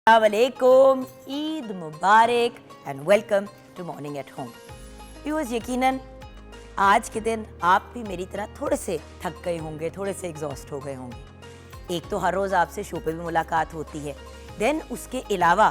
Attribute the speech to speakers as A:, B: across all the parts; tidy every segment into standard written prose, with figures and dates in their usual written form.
A: अस्सलामुअलैकुम, ईद मुबारक and welcome to morning at home. Viewers, यकीनन आज के दिन आप भी मेरी तरह थोड़े से थक गए होंगे, थोड़े से एग्जॉस्ट हो गए होंगे। एक तो हर रोज़ आपसे शो पे भी मुलाकात होती है, देन उसके अलावा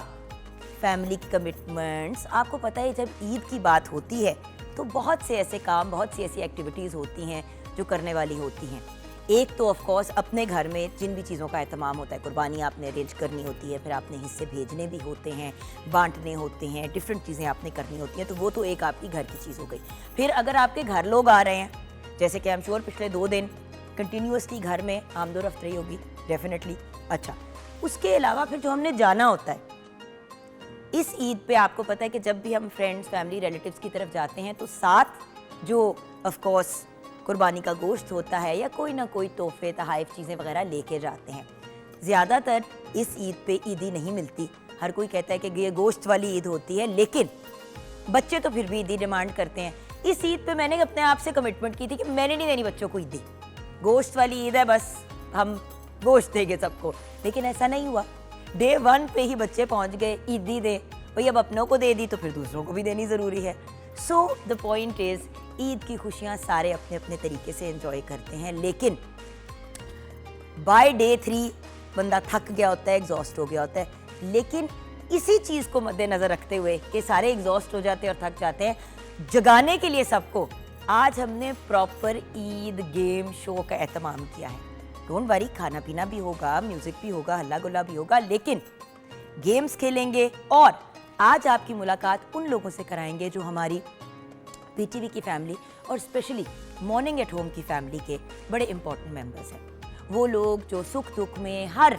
A: फैमिली की कमिटमेंट्स। आपको पता है जब ईद की बात होती है तो बहुत से ऐसे काम, बहुत सी ऐसी एक्टिविटीज़ होती हैं जो करने वाली होती हैं। एक तो ऑफ कोर्स अपने घर में जिन भी चीज़ों का एहतमाम होता है, कुर्बानी आपने अरेंज करनी होती है, फिर आपने हिस्से भेजने भी होते हैं, बांटने होते हैं, डिफरेंट चीज़ें आपने करनी होती हैं, तो वो तो एक आपकी घर की चीज़ हो गई। फिर अगर आपके घर लोग आ रहे हैं, जैसे कि आई एम श्योर पिछले 2 दिन कंटिन्यूसली घर में आमदोरफ्त रही होगी डेफिनेटली। अच्छा, उसके अलावा फिर जो हमने जाना होता है इस ईद पे, आपको पता है कि जब भी हम फ्रेंड्स, फैमिली, रिलेटिव्स की तरफ जाते हैं तो साथ जो ऑफ कोर्स कुर्बानी का गोश्त होता है या कोई ना कोई तोहफे, तहाइफ, चीज़ें वगैरह लेके जाते हैं। ज़्यादातर इस ईद पे ईदी नहीं मिलती। हर कोई कहता है कि ये गोश्त वाली ईद होती है, लेकिन बच्चे तो फिर भी ईदी डिमांड करते हैं। इस ईद पे मैंने अपने आप से कमिटमेंट की थी कि मैंने नहीं देनी बच्चों को ईदी, गोश्त वाली ईद है, बस हम गोश्त देंगे सबको। लेकिन ऐसा नहीं हुआ। डे 1 पे ही बच्चे पहुँच गए ईदी दे। भाई अब अपनों को दे दी तो फिर दूसरों को भी देनी ज़रूरी है। So the point is, Eid की खुशियाँ सारे अपने अपने तरीके से एंजॉय करते हैं, लेकिन बाय डे 3 बंदा थक गया होता है, एग्जॉस्ट हो गया होता है। लेकिन इसी चीज़ को मद्देनज़र रखते हुए कि सारे एग्जॉस्ट हो जाते हैं और थक जाते हैं, जगाने के लिए सबको आज हमने प्रॉपर ईद गेम शो का एहतमाम किया है। डोंट वरी, खाना पीना भी होगा, म्यूज़िक भी होगा, हल्ला गुल्ला भी होगा, लेकिन गेम्स खेलेंगे। और आज आपकी मुलाकात उन लोगों से कराएंगे जो हमारी पीटीवी की फैमिली और स्पेशली मॉर्निंग एट होम की फैमिली के बड़े इंपॉर्टेंट मेंबर्स हैं। वो लोग जो सुख दुख में हर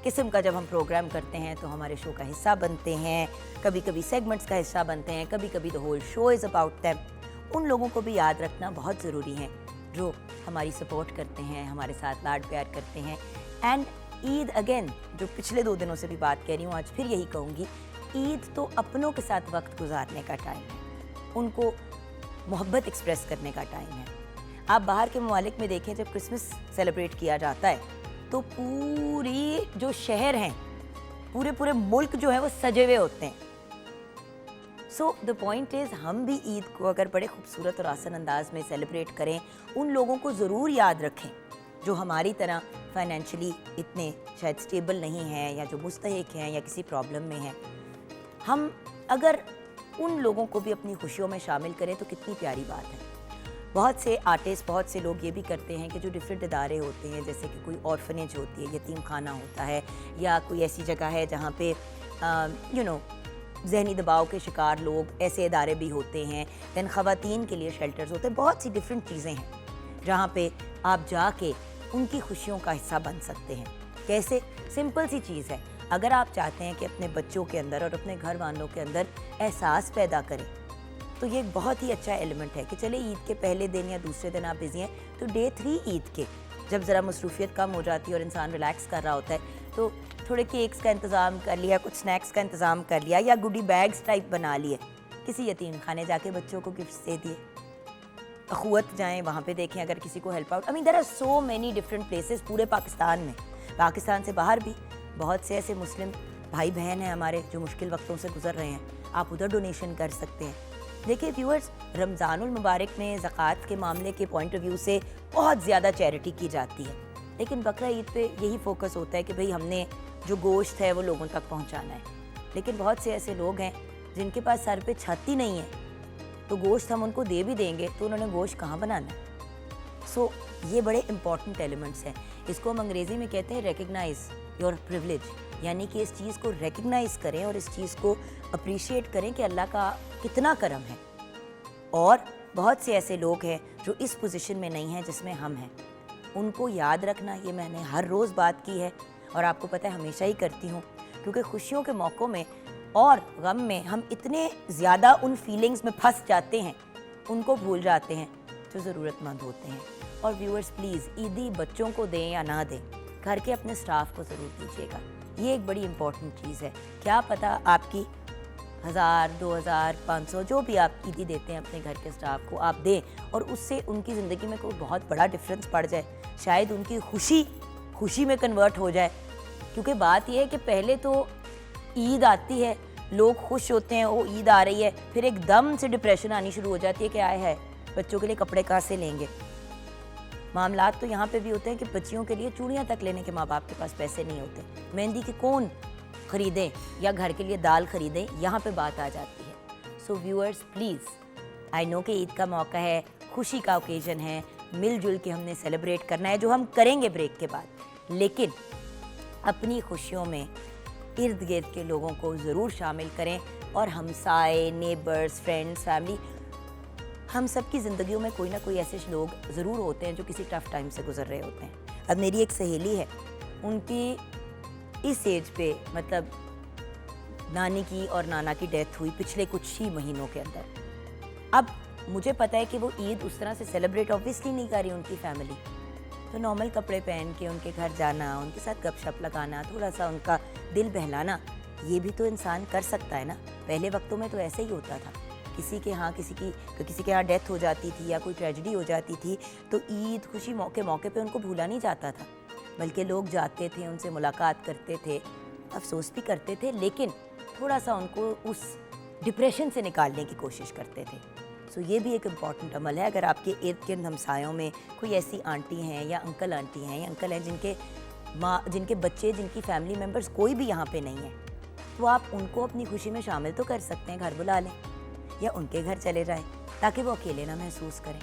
A: किस्म का जब हम प्रोग्राम करते हैं तो हमारे शो का हिस्सा बनते हैं, कभी कभी सेगमेंट्स का हिस्सा बनते हैं, कभी कभी the whole show is about them. उन लोगों को भी याद रखना बहुत ज़रूरी है जो हमारी सपोर्ट करते हैं, हमारे साथ लाड प्यार करते हैं। एंड ईद अगेन, जो पिछले 2 दिनों से भी बात कह रही हूँ, आज फिर यही कहूँगी, ईद तो अपनों के साथ वक्त गुजारने का टाइम है, उनको मोहब्बत एक्सप्रेस करने का टाइम है। आप बाहर के ममालिक में देखें, जब क्रिसमस सेलिब्रेट किया जाता है तो पूरी जो शहर हैं, पूरे पूरे मुल्क जो है वो सजे हुए होते हैं। सो द पॉइंट इज़, हम भी ईद को अगर बड़े खूबसूरत और आसान अंदाज में सेलिब्रेट करें, उन लोगों को ज़रूर याद रखें जो हमारी तरह फाइनेंशियली इतने शायद स्टेबल नहीं हैं या जो मुस्तहिक हैं या किसी प्रॉब्लम में हैं। हम अगर उन लोगों को भी अपनी खुशियों में शामिल करें तो कितनी प्यारी बात है। बहुत से आर्टिस्ट, बहुत से लोग ये भी करते हैं कि जो डिफरेंट इदारे होते हैं, जैसे कि कोई ऑर्फनेज होती है, यतीम खाना होता है, या कोई ऐसी जगह है जहाँ पे जहनी दबाव के शिकार लोग, ऐसे इदारे भी होते हैं। दैन ख़वातीन के लिए शेल्टर्स होते हैं। बहुत सी डिफरेंट चीज़ें हैं जहाँ पे आप जाके उनकी खुशियों का हिस्सा बन सकते हैं। कैसे? सिंपल सी चीज़ है। अगर आप चाहते हैं कि अपने बच्चों के अंदर और अपने घर वालों के अंदर एहसास पैदा करें, तो ये एक बहुत ही अच्छा एलिमेंट है कि चले ईद के पहले दिन या दूसरे दिन आप बिजी हैं, तो डे 3 ईद के, जब ज़रा मसरूफियत कम हो जाती है और इंसान रिलैक्स कर रहा होता है, तो थोड़े केक्स का इंतज़ाम कर लिया, कुछ स्नैक्स का इंतज़ाम कर लिया, या गुडी बैग्स टाइप बना लिए, किसी यतीम खाने जाके बच्चों को गिफ्ट्स दे दिए, अखुवत जाएँ वहाँ पे देखें अगर किसी को help out. I mean there are so many different places पूरे पाकिस्तान में, पाकिस्तान से बाहर भी बहुत से ऐसे मुस्लिम भाई बहन हैं हमारे जो मुश्किल वक्तों से गुजर रहे हैं। आप उधर डोनेशन कर सकते हैं। देखिए व्यूअर्स, रमज़ानुल मुबारक में ज़कात के मामले के पॉइंट ऑफ व्यू से बहुत ज़्यादा चैरिटी की जाती है, लेकिन बकरा ईद पे यही फोकस होता है कि भाई हमने जो गोश्त है वो लोगों तक पहुंचाना है। लेकिन बहुत से ऐसे लोग हैं जिनके पास सर पे छत ही नहीं है, तो गोश्त हम उनको दे भी देंगे तो उन्होंने गोश्त कहाँ बनाना है। सो ये बड़े इंपॉर्टेंट एलिमेंट्स हैं। इसको हम अंग्रेज़ी में कहते हैं रिकग्नाइज योर प्रिविलेज, यानी कि इस चीज़ को रिकग्नाइज़ करें और इस चीज़ को अप्रिशिएट करें कि अल्लाह का कितना करम है। और बहुत से ऐसे लोग हैं जो इस पोजीशन में नहीं हैं जिसमें हम हैं, उनको याद रखना। ये मैंने हर रोज़ बात की है और आपको पता है हमेशा ही करती हूँ, क्योंकि खुशियों के मौक़ों में और गम में हम इतने ज़्यादा उन फीलिंग्स में फंस जाते हैं, उनको भूल जाते हैं जो ज़रूरतमंद होते हैं। और व्यूअर्स प्लीज़, ईदी बच्चों को दें या ना दें, घर के अपने स्टाफ को ज़रूर दीजिएगा। ये एक बड़ी इंपॉर्टेंट चीज़ है। क्या पता आपकी 1000, 2000, 500 जो भी आप ईदी देते हैं अपने घर के स्टाफ को, आप दें और उससे उनकी ज़िंदगी में कोई बहुत बड़ा डिफरेंस पड़ जाए। शायद उनकी खुशी में कन्वर्ट हो जाए। क्योंकि बात यह है कि पहले तो ईद आती है, लोग खुश होते हैं, वो ईद आ रही है, फिर एकदम से डिप्रेशन आनी शुरू हो जाती है कि आए है बच्चों के लिए कपड़े कहाँ से लेंगे। मामलात तो यहाँ पे भी होते हैं कि बच्चियों के लिए चूड़ियाँ तक लेने के माँ बाप के पास पैसे नहीं होते, मेहंदी के कौन खरीदें या घर के लिए दाल खरीदें, यहाँ पे बात आ जाती है। So viewers please, I know कि ईद का मौका है, खुशी का ओकेजन है, मिलजुल के हमने सेलिब्रेट करना है, जो हम करेंगे ब्रेक के बाद, लेकिन अपनी खुशियों में इर्द गिर्द के लोगों को ज़रूर शामिल करें। और हमसाए, नेबर्स, फ्रेंड्स, फैमिली, हम सब की ज़िंदगियों में कोई ना कोई ऐसे लोग ज़रूर होते हैं जो किसी टफ़ टाइम से गुजर रहे होते हैं। अब मेरी एक सहेली है, उनकी इस एज पे मतलब नानी की और नाना की डेथ हुई पिछले कुछ ही महीनों के अंदर। अब मुझे पता है कि वो ईद उस तरह से सेलिब्रेट ऑब्वियसली नहीं कर रही उनकी फैमिली, तो नॉर्मल कपड़े पहन के उनके घर जाना, उनके साथ गपशप लगाना, थोड़ा सा उनका दिल बहलाना, ये भी तो इंसान कर सकता है ना। पहले वक्तों में तो ऐसे ही होता था, किसी के यहाँ डेथ हो जाती थी या कोई ट्रेजेडी हो जाती थी तो ईद खुशी मौके पे उनको भूला नहीं जाता था, बल्कि लोग जाते थे, उनसे मुलाकात करते थे, अफसोस भी करते थे, लेकिन थोड़ा सा उनको उस डिप्रेशन से निकालने की कोशिश करते थे। सो ये भी एक इम्पॉर्टेंट अमल है। अगर आपके इर्द गिर्द हमसायों में कोई ऐसी आंटी हैं या अंकल आंटी हैं या अंकल हैं जिनके बच्चे, जिनकी फैमिली मेम्बर्स कोई भी यहाँ पे नहीं है, तो आप उनको अपनी खुशी में शामिल तो कर सकते हैं, घर बुला लें या उनके घर चले जाएं ताकि वो अकेले ना महसूस करें।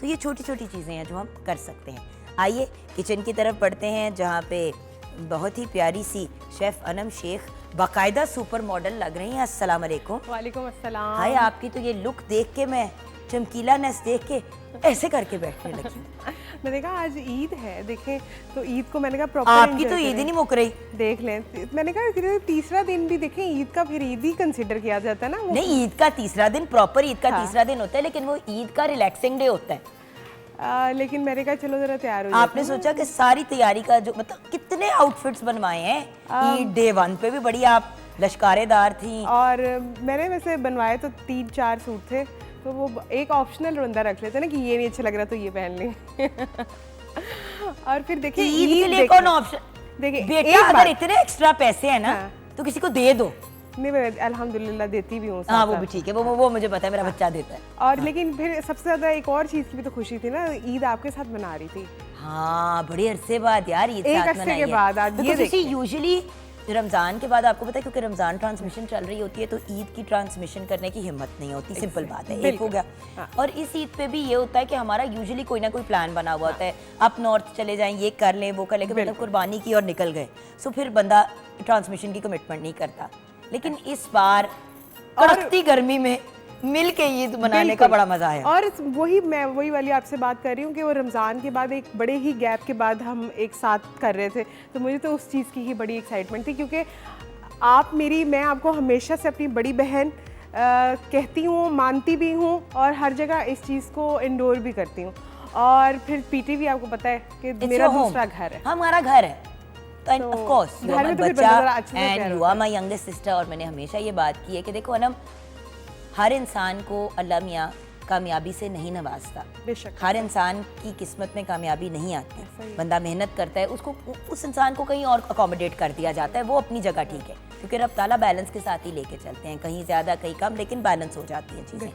A: तो ये छोटी छोटी चीज़ें हैं जो हम कर सकते हैं। आइए किचन की तरफ बढ़ते हैं, जहाँ पे बहुत ही प्यारी सी शेफ़ अनम शेख बाकायदा सुपर मॉडल लग रही हैं। अस्सलाम वालेकुम।
B: वालेकुम अस्सलाम।
A: हाय, आपकी तो ये लुक देख के मैं चमकीलानेस देख के ऐसे करके बैठने लगी हूँ।
B: मैंने कहा आज ईद है, देखें तो ईद को मैंने कहा प्रॉपर
A: आपकी तो ईद ही नहीं मुक रही।
B: देख लें, मैंने कहा कि तीसरा दिन भी देखें ईद का, फिर ईद ही कंसिडर किया जाता है ना।
A: नहीं, ईद का तीसरा दिन प्रॉपर ईद का तीसरा दिन होता है, लेकिन वो ईद का रिलैक्सिंग डे होता है।
B: लेकिन मैंने कहा चलो जरा तैयार हो।
A: आपने सोचा कि सारी तैयारी का जो मतलब कितने आउटफिट्स बनवाए हैं ईद डे 1 पे भी, बड़ी आप लश्कारेदार थी।
B: और मैंने वैसे बनवाए तो 3-4 सूट थे, तो वो एक ऑप्शनल बंदा रख लेते ना कि ये नहीं अच्छा लग रहा तो ये पहन लें। और फिर देखिए
A: ईद के लिए कौन ऑप्शन,
B: देखिए
A: बेटा अगर इतने एक्स्ट्रा पैसे हैं ना तो किसी को दे दो।
B: नहीं, मैं अल्हम्दुलिल्लाह देती भी हूँ।
A: हाँ, वो भी ठीक है, वो मुझे पता है, मेरा बच्चा देता है।
B: और लेकिन फिर सबसे ज्यादा एक और चीज की भी तो खुशी थी ना, ईद आपके साथ मना रही थी।
A: हाँ, बड़े अरसे बाद यार ईद
B: एक
A: साथ
B: अरसे
A: मनाई
B: के बाद आज ये देखिए।
A: यूजुअली रमज़ान के बाद आपको पता है, क्योंकि रमज़ान ट्रांसमिशन चल रही होती है तो ईद की ट्रांसमिशन करने की हिम्मत नहीं होती, सिंपल बात है, एक हो गया। और इस ईद पे भी ये होता है कि हमारा यूजुअली कोई ना कोई प्लान बना हुआ होता है, आप नॉर्थ चले जाएं, ये कर लें, वो कर लें, मतलब कुर्बानी की और निकल गए, सो फिर बंदा ट्रांसमिशन की कमिटमेंट नहीं करता। लेकिन इस बार कड़कती गर्मी में मिल के ईद मनाने का बड़ा मजा है।
B: और मैं वही वाली आपसे बात कर रही हूँ कि वो रमज़ान के बाद एक बड़े ही गैप के बाद हम एक साथ कर रहे थे, तो मुझे तो उस चीज़ की ही बड़ी एक्साइटमेंट थी, क्योंकि मैं आपको हमेशा से अपनी बड़ी बहन कहती हूँ, मानती भी हूँ और हर जगह इस चीज़ को इंडोर भी करती हूँ। और फिर पीटी भी आपको पता है कि मेरा दूसरा घर है,
A: हमारा घर है, तो ऑफ कोर्स
B: घर में तो फिर बड़ा अच्छे से
A: and you are my youngest sister. और मैंने हमेशा ये बात की है कि देखो अनम, हर इंसान को अल्लाह मियाँ कामयाबी से नहीं नवाजता,
B: बेशक
A: हर इंसान की किस्मत में कामयाबी नहीं आती। बंदा मेहनत करता है, उसको उस इंसान को कहीं और अकोमोडेट कर दिया जाता है, वो अपनी जगह ठीक है, क्योंकि रब ताला बैलेंस के साथ ही लेके चलते हैं, कहीं ज़्यादा कहीं कम, लेकिन बैलेंस हो जाती हैं चीज़ें।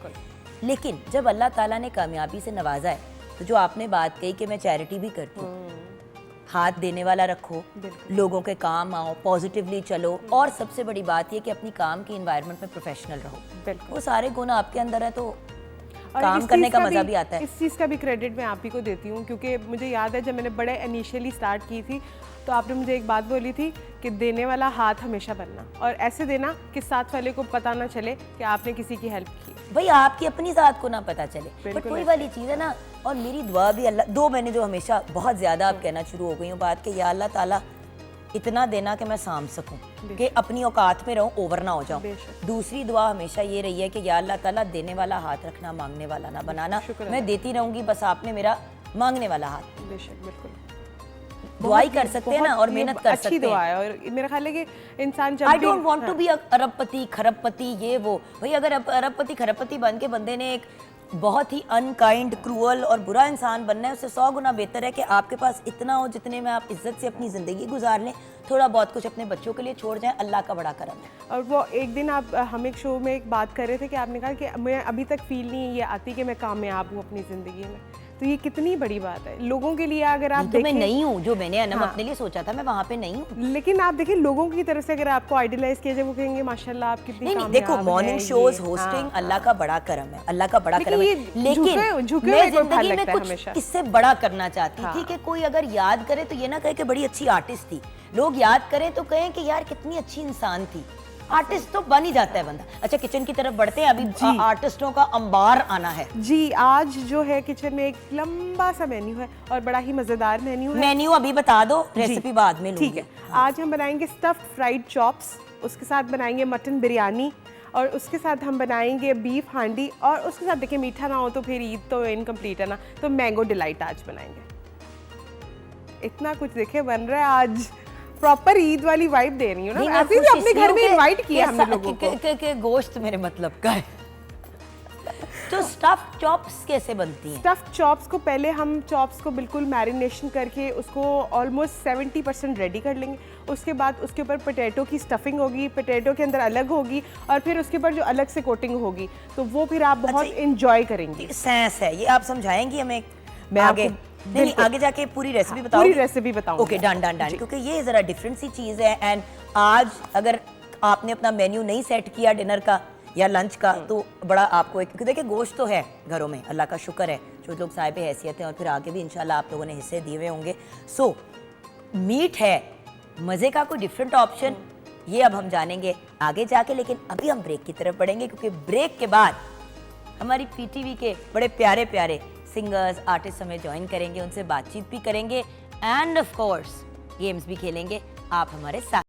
A: लेकिन जब अल्लाह ताला ने कामयाबी से नवाजा है, तो जो आपने बात कही कि मैं चैरिटी भी करती हूँ, हाथ देने वाला रखो, लोगों के काम आओ, पॉजिटिवली चलो, और सबसे बड़ी बात ये कि अपनी काम की एनवायरनमेंट में प्रोफेशनल रहो। वो सारे गुण आपके अंदर है, तो काम करने का मजा भी आता है।
B: इस चीज़ का भी क्रेडिट मैं आप ही को देती हूँ, क्योंकि मुझे याद है जब मैंने बड़े इनिशियली स्टार्ट की थी तो आपने मुझे एक बात बोली थी कि देने वाला हाथ हमेशा बनना, और ऐसे देना कि साथ वाले को पता ना चले कि आपने किसी की हेल्प की,
A: भाई आपकी अपनी ज़ात को ना पता चले। बट कोई वाली चीज़ है ना, और मेरी दुआ भी अल्लाह, दो मैंने जो हमेशा बहुत ज़्यादा आप कहना शुरू हो गई हूँ बात कि या अल्लाह ताला इतना देना कि मैं साम सकूं, कि अपनी औकात में रहूं, ओवर ना हो जाऊं। दूसरी दुआ हमेशा ये रही है कि या अल्लाह ताला देने वाला हाथ रखना, मांगने वाला ना बनाना। मैं देती रहूंगी, बस आपने मेरा मांगने वाला हाथ।
B: बेशक, बिल्कुल
A: दुआई कर सकते हैं ना, और मेहनत कर सकते हैं।
B: अच्छी दुआ है, और मेरा ख्याल है कि इंसान
A: I don't want to be अरबपति खरबपति ये वो। भाई अगर अरबपति खरबपति बन के बंदे ने एक बहुत ही अनकाइंड, क्रूअल और बुरा इंसान बनना है, उससे 100 गुना बेहतर है कि आपके पास इतना हो जितने में आप इज्जत से अपनी ज़िंदगी गुजार लें, थोड़ा बहुत कुछ अपने बच्चों के लिए छोड़ जाएं, अल्लाह का बड़ा करम है।
B: और वो एक दिन आप हम एक शो में एक बात कर रहे थे कि आपने कहा कि मैं अभी तक फील नहीं ये आती कि मैं कामयाब हूँ अपनी ज़िंदगी में। तो ये कितनी बड़ी बात है लोगों के लिए, अगर आप
A: नहीं तो मैं
B: देखें।
A: नहीं हूँ, जो मैंने अनम
B: हाँ।
A: अपने लिए सोचा था मैं वहाँ पे नहीं हूँ।
B: लेकिन आप देखिए लोगों की तरफ से अगर आपको आइडलाइज किया जाए, वो कहेंगे माशाल्लाह आप कितनी
A: नहीं
B: कामयाब
A: देखो,
B: हैं,
A: मॉर्निंग
B: ये।
A: शोज
B: हाँ,
A: होस्टिंग
B: हाँ।
A: अल्लाह का बड़ा करम है, अल्लाह का बड़ा
B: लेकिन
A: करम है।
B: ये
A: लेकिन
B: झुके
A: मैं
B: हुए को भार
A: जिंदगी में
B: लगता है
A: कुछ
B: हमेशा।
A: इससे बड़ा करना चाहती थी
B: हाँ।
A: कि कोई अगर याद करे तो ये ना कहे कि बड़ी अच्छी आर्टिस्ट थी, लोग याद करें तो कहें कि यार कितनी अच्छी इंसान थी। आर्टिस्ट तो बन ही जाता है बंदा। अच्छा, किचन की तरफ बढ़ते हैं, अभी आर्टिस्टों का अंबार आना है।
B: जी, आज जो है किचन में एक लंबा सा मेन्यू है और बड़ा ही मज़ेदार मेन्यू है।
A: मेन्यू अभी बता दो, रेसिपी बाद में लूंगी।
B: ठीक है। आज हम बनाएंगे स्टफ्ड फ्राइड चॉप्स, उसके साथ बनाएंगे मटन बिरयानी, और उसके साथ हम बनाएंगे बीफ हांडी, और उसके साथ देखिए मीठा ना हो तो फिर ईद तो इनकम्प्लीट है ना, तो मैंगो डिलाइट आज बनाएंगे। इतना कुछ देखिए बन रहा है आज, प्रॉपर ईद वाली वाइब दे रही हूँ ना। ऐसे ही अपने घर में इनवाइट किया हमने लोगों को।
A: के गोश्त मेरे मतलब का है। तो स्टफ चॉप्स कैसे बनती हैं?
B: स्टफ्ड चॉप्स को पहले हम चॉप्स को बिल्कुल मैरिनेशन करके उसको ऑलमोस्ट 70% रेडी कर लेंगे। उसके बाद उसके ऊपर पोटैटो की स्टफिंग होगी, पोटैटो के अंदर अलग होगी, और फिर उसके ऊपर जो अलग से कोटिंग होगी, तो वो फिर आप बहुत इंजॉय करेंगे।
A: सेंस है ये, आप समझाएंगी हमें
B: मैं
A: आगे?
B: आपको
A: नहीं, आगे जाके पूरी रेसिपी बताओ।
B: पूरी रेसिपी बताऊंगी।
A: ओके, डन डन डन, क्योंकि ये जरा डिफरेंट सी चीज़ है। एंड आज अगर आपने अपना मेन्यू नहीं सेट किया डिनर का या लंच का, तो बड़ा आपको क्योंकि देखिए गोश्त तो है घरों में, अल्लाह का शुक्र है, जो लोग साहिब हैसियत हैं, और फिर आगे भी इंशाल्लाह आप लोगों ने हिस्से दिए हुए होंगे। सो मीट है, मज़े का कोई डिफरेंट ऑप्शन, ये अब हम जानेंगे आगे जाके। लेकिन अभी हम ब्रेक की तरफ बढ़ेंगे, क्योंकि ब्रेक के बाद हमारी पीटीवी के बड़े प्यारे प्यारे सिंगर्स, आर्टिस्ट हमें ज्वाइन करेंगे, उनसे बातचीत भी करेंगे, एंड ऑफ कोर्स गेम्स भी खेलेंगे। आप हमारे साथ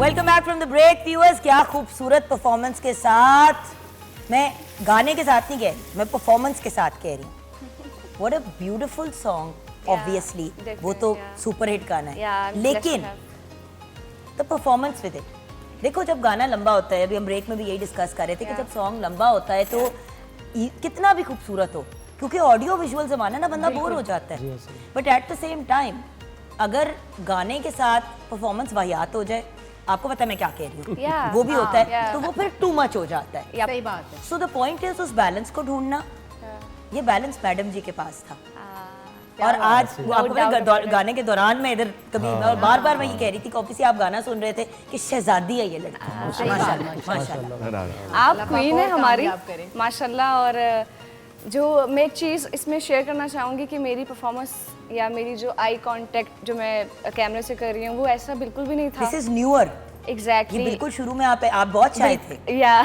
A: welcome back from the break viewers. क्या खूबसूरत परफॉर्मेंस के साथ, मैं गाने के साथ नहीं कह रही, मैं परफॉर्मेंस के साथ कह रही हूँ। What a beautiful song. Obviously वो तो सुपर हिट गाना है, लेकिन द परफॉर्मेंस विद इट। देखो जब गाना लंबा होता है, अभी हम ब्रेक में भी यही डिस्कस कर रहे थे कि जब सॉन्ग लंबा होता है तो कितना भी खूबसूरत हो, क्योंकि ऑडियो विजुअल जमाना ना, बंदा बोर हो जाता है। But at the same time अगर गाने के साथ परफॉर्मेंस वाहियात हो जाए, आपको पता है मैं क्या कह रही हूँ, वो भी होता है, तो वो फिर टू मच हो जाता है।
C: सही बात है।
A: सो द पॉइंट इज उस बैलेंस को ढूंढना। ये बैलेंस मैडम जी के पास था। और आज वो आपको पता है, गाने के दौरान में इधर कभी और बार मैं ये कह रही थी कि ऑफिस आप गाना सुन रहे थे कि शहजादी है ये लड़की। माशाल्लाह
D: आप क्वीन है हमारी, माशाल्लाह। और जो मैं एक चीज़ इसमें शेयर करना चाहूँगी कि मेरी परफॉर्मेंस या मेरी जो आई कांटेक्ट जो मैं कैमरे से कर रही हूँ, वो ऐसा बिल्कुल भी नहीं था।
A: This is newer.
D: एग्जैक्टली,
A: ये बिल्कुल शुरू में आप बहुत शाय थे।
D: या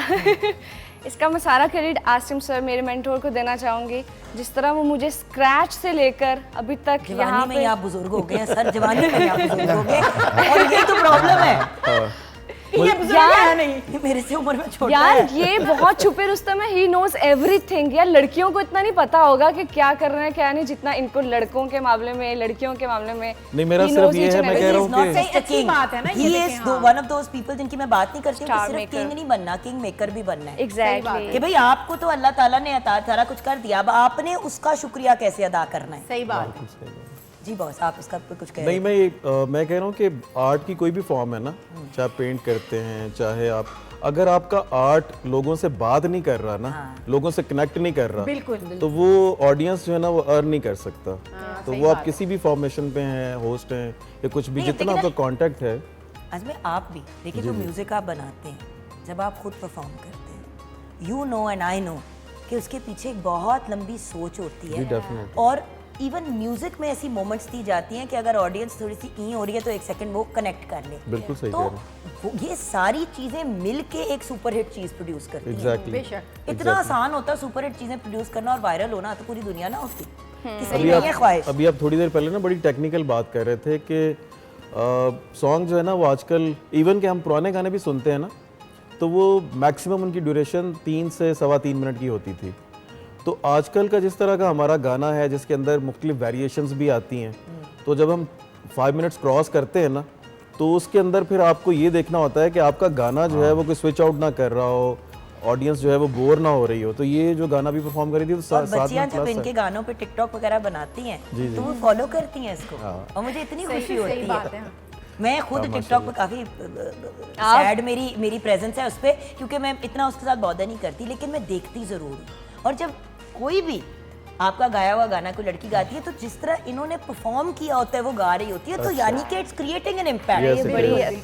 D: इसका मैं सारा क्रेडिट आसिम सर, मेरे मेंटोर को देना चाहूँगी। जिस तरह वो मुझे स्क्रैच से लेकर अभी तक यहाँ
A: पे, आप बुजुर्ग हो गए सर, जवानी में आप बुजुर्ग हो गए, और ये तो प्रॉब्लम है। ये यार नहीं, मेरे से उम्र में छोटा
D: यार
A: है।
D: ये बहुत छुपे रुस्तम है, ही नोज एवरीथिंग। यार लड़कियों को इतना नहीं पता होगा कि क्या कर रहे हैं क्या नहीं, जितना इनको लड़कों के मामले में, लड़कियों के मामले में।
E: नहीं, मेरा सिर्फ ये है, मैं कह रहा हूँ कि
C: अच्छी बात है ना,
A: he is one of those people जिनकी मैं बात नहीं करती हूँ, सिर्फ किंग नहीं बनना, किंग मेकर भी बनना है।
D: एग्जैक्टली,
A: कि भाई आपको तो अल्लाह ताला ने अता सारा कुछ कर दिया, अब आपने उसका शुक्रिया कैसे अदा करना है।
C: सही बात है।
A: जी बॉस, आप इसका कुछ कह
E: नहीं, मैं कह रहा हूँ कि आर्ट की कोई भी फॉर्म है ना, चाहे पेंट करते हैं, चाहे आप, अगर आपका आर्ट लोगों से बात नहीं कर रहा ना, लोगों से कनेक्ट नहीं कर रहा,
C: बिल्कुल,
E: तो वो ऑडियंस जो है ना वो अर्न नहीं कर सकता। तो वो आप किसी भी फॉर्मेशन पे हैं, होस्ट हैं या कुछ भी, जितना आपका कांटेक्ट है।
A: आज में आप भी देखिए, जो म्यूजिक आप बनाते हैं, जब आप खुद परफॉर्म करते हैं, you know and I know कि उसके पीछे एक बहुत लंबी सोच होती है। और इवन म्यूजिक में ऐसी मोमेंट्स दी जाती हैं कि अगर ऑडियंस थोड़ी सी ई हो रही है तो एक सेकंड वो कनेक्ट कर ले।
E: बिल्कुल सही
A: तो
E: कह रहे हैं।
A: ये सारी चीजें मिलके एक सुपर हिट चीज प्रोड्यूस करती हैं।
E: एग्जैक्टली,
A: इतना आसान होता है सुपर हिट चीजें प्रोड्यूस करना और वायरल होना, तो पूरी दुनिया ना होती। किसी नहीं है ख्वाहिश।
E: अभी आप थोड़ी देर पहले ना बड़ी टेक्निकल बात कर रहे थे कि सॉन्ग जो है ना वो आजकल, इवन के हम पुराने गाने भी सुनते हैं ना, तो वो मैक्सिमम उनकी ड्यूरेशन 3 से 3.25 मिनट की होती थी। तो आजकल का जिस तरह का हमारा गाना है, जिसके अंदर मुख्तलिफ वेरिएशंस भी आती हैं, तो जब हम 5 मिनट्स क्रॉस करते हैं ना, तो उसके अंदर फिर आपको ये देखना होता है कि आपका गाना जो है वो कोई स्विच आउट ना कर रहा हो, ऑडियंस जो है वो बोर ना हो रही हो। तो ये जो गाना भी परफॉर्म करी थी, तो
A: और बच्चियां जब इनके गानों पे टिकटॉक वगैरह बनाती हैं तो वो फॉलो करती हैं इसको, और मुझे इतनी खुशी होती है। मैं खुद टिकटॉक पे काफी सैड मेरी प्रेजेंस है उस पे, क्योंकि मैं इतना उसके साथ बॉदर नहीं करती, लेकिन मैं देखती जरूर हूँ। और जब कोई भी आपका गाया हुआ गाना कोई लड़की गाती है, तो जिस तरह इन्होंने परफॉर्म किया होता है वो गा रही होती है, तो यानी कि इट्स क्रिएटिंग एन इम्पैक्ट।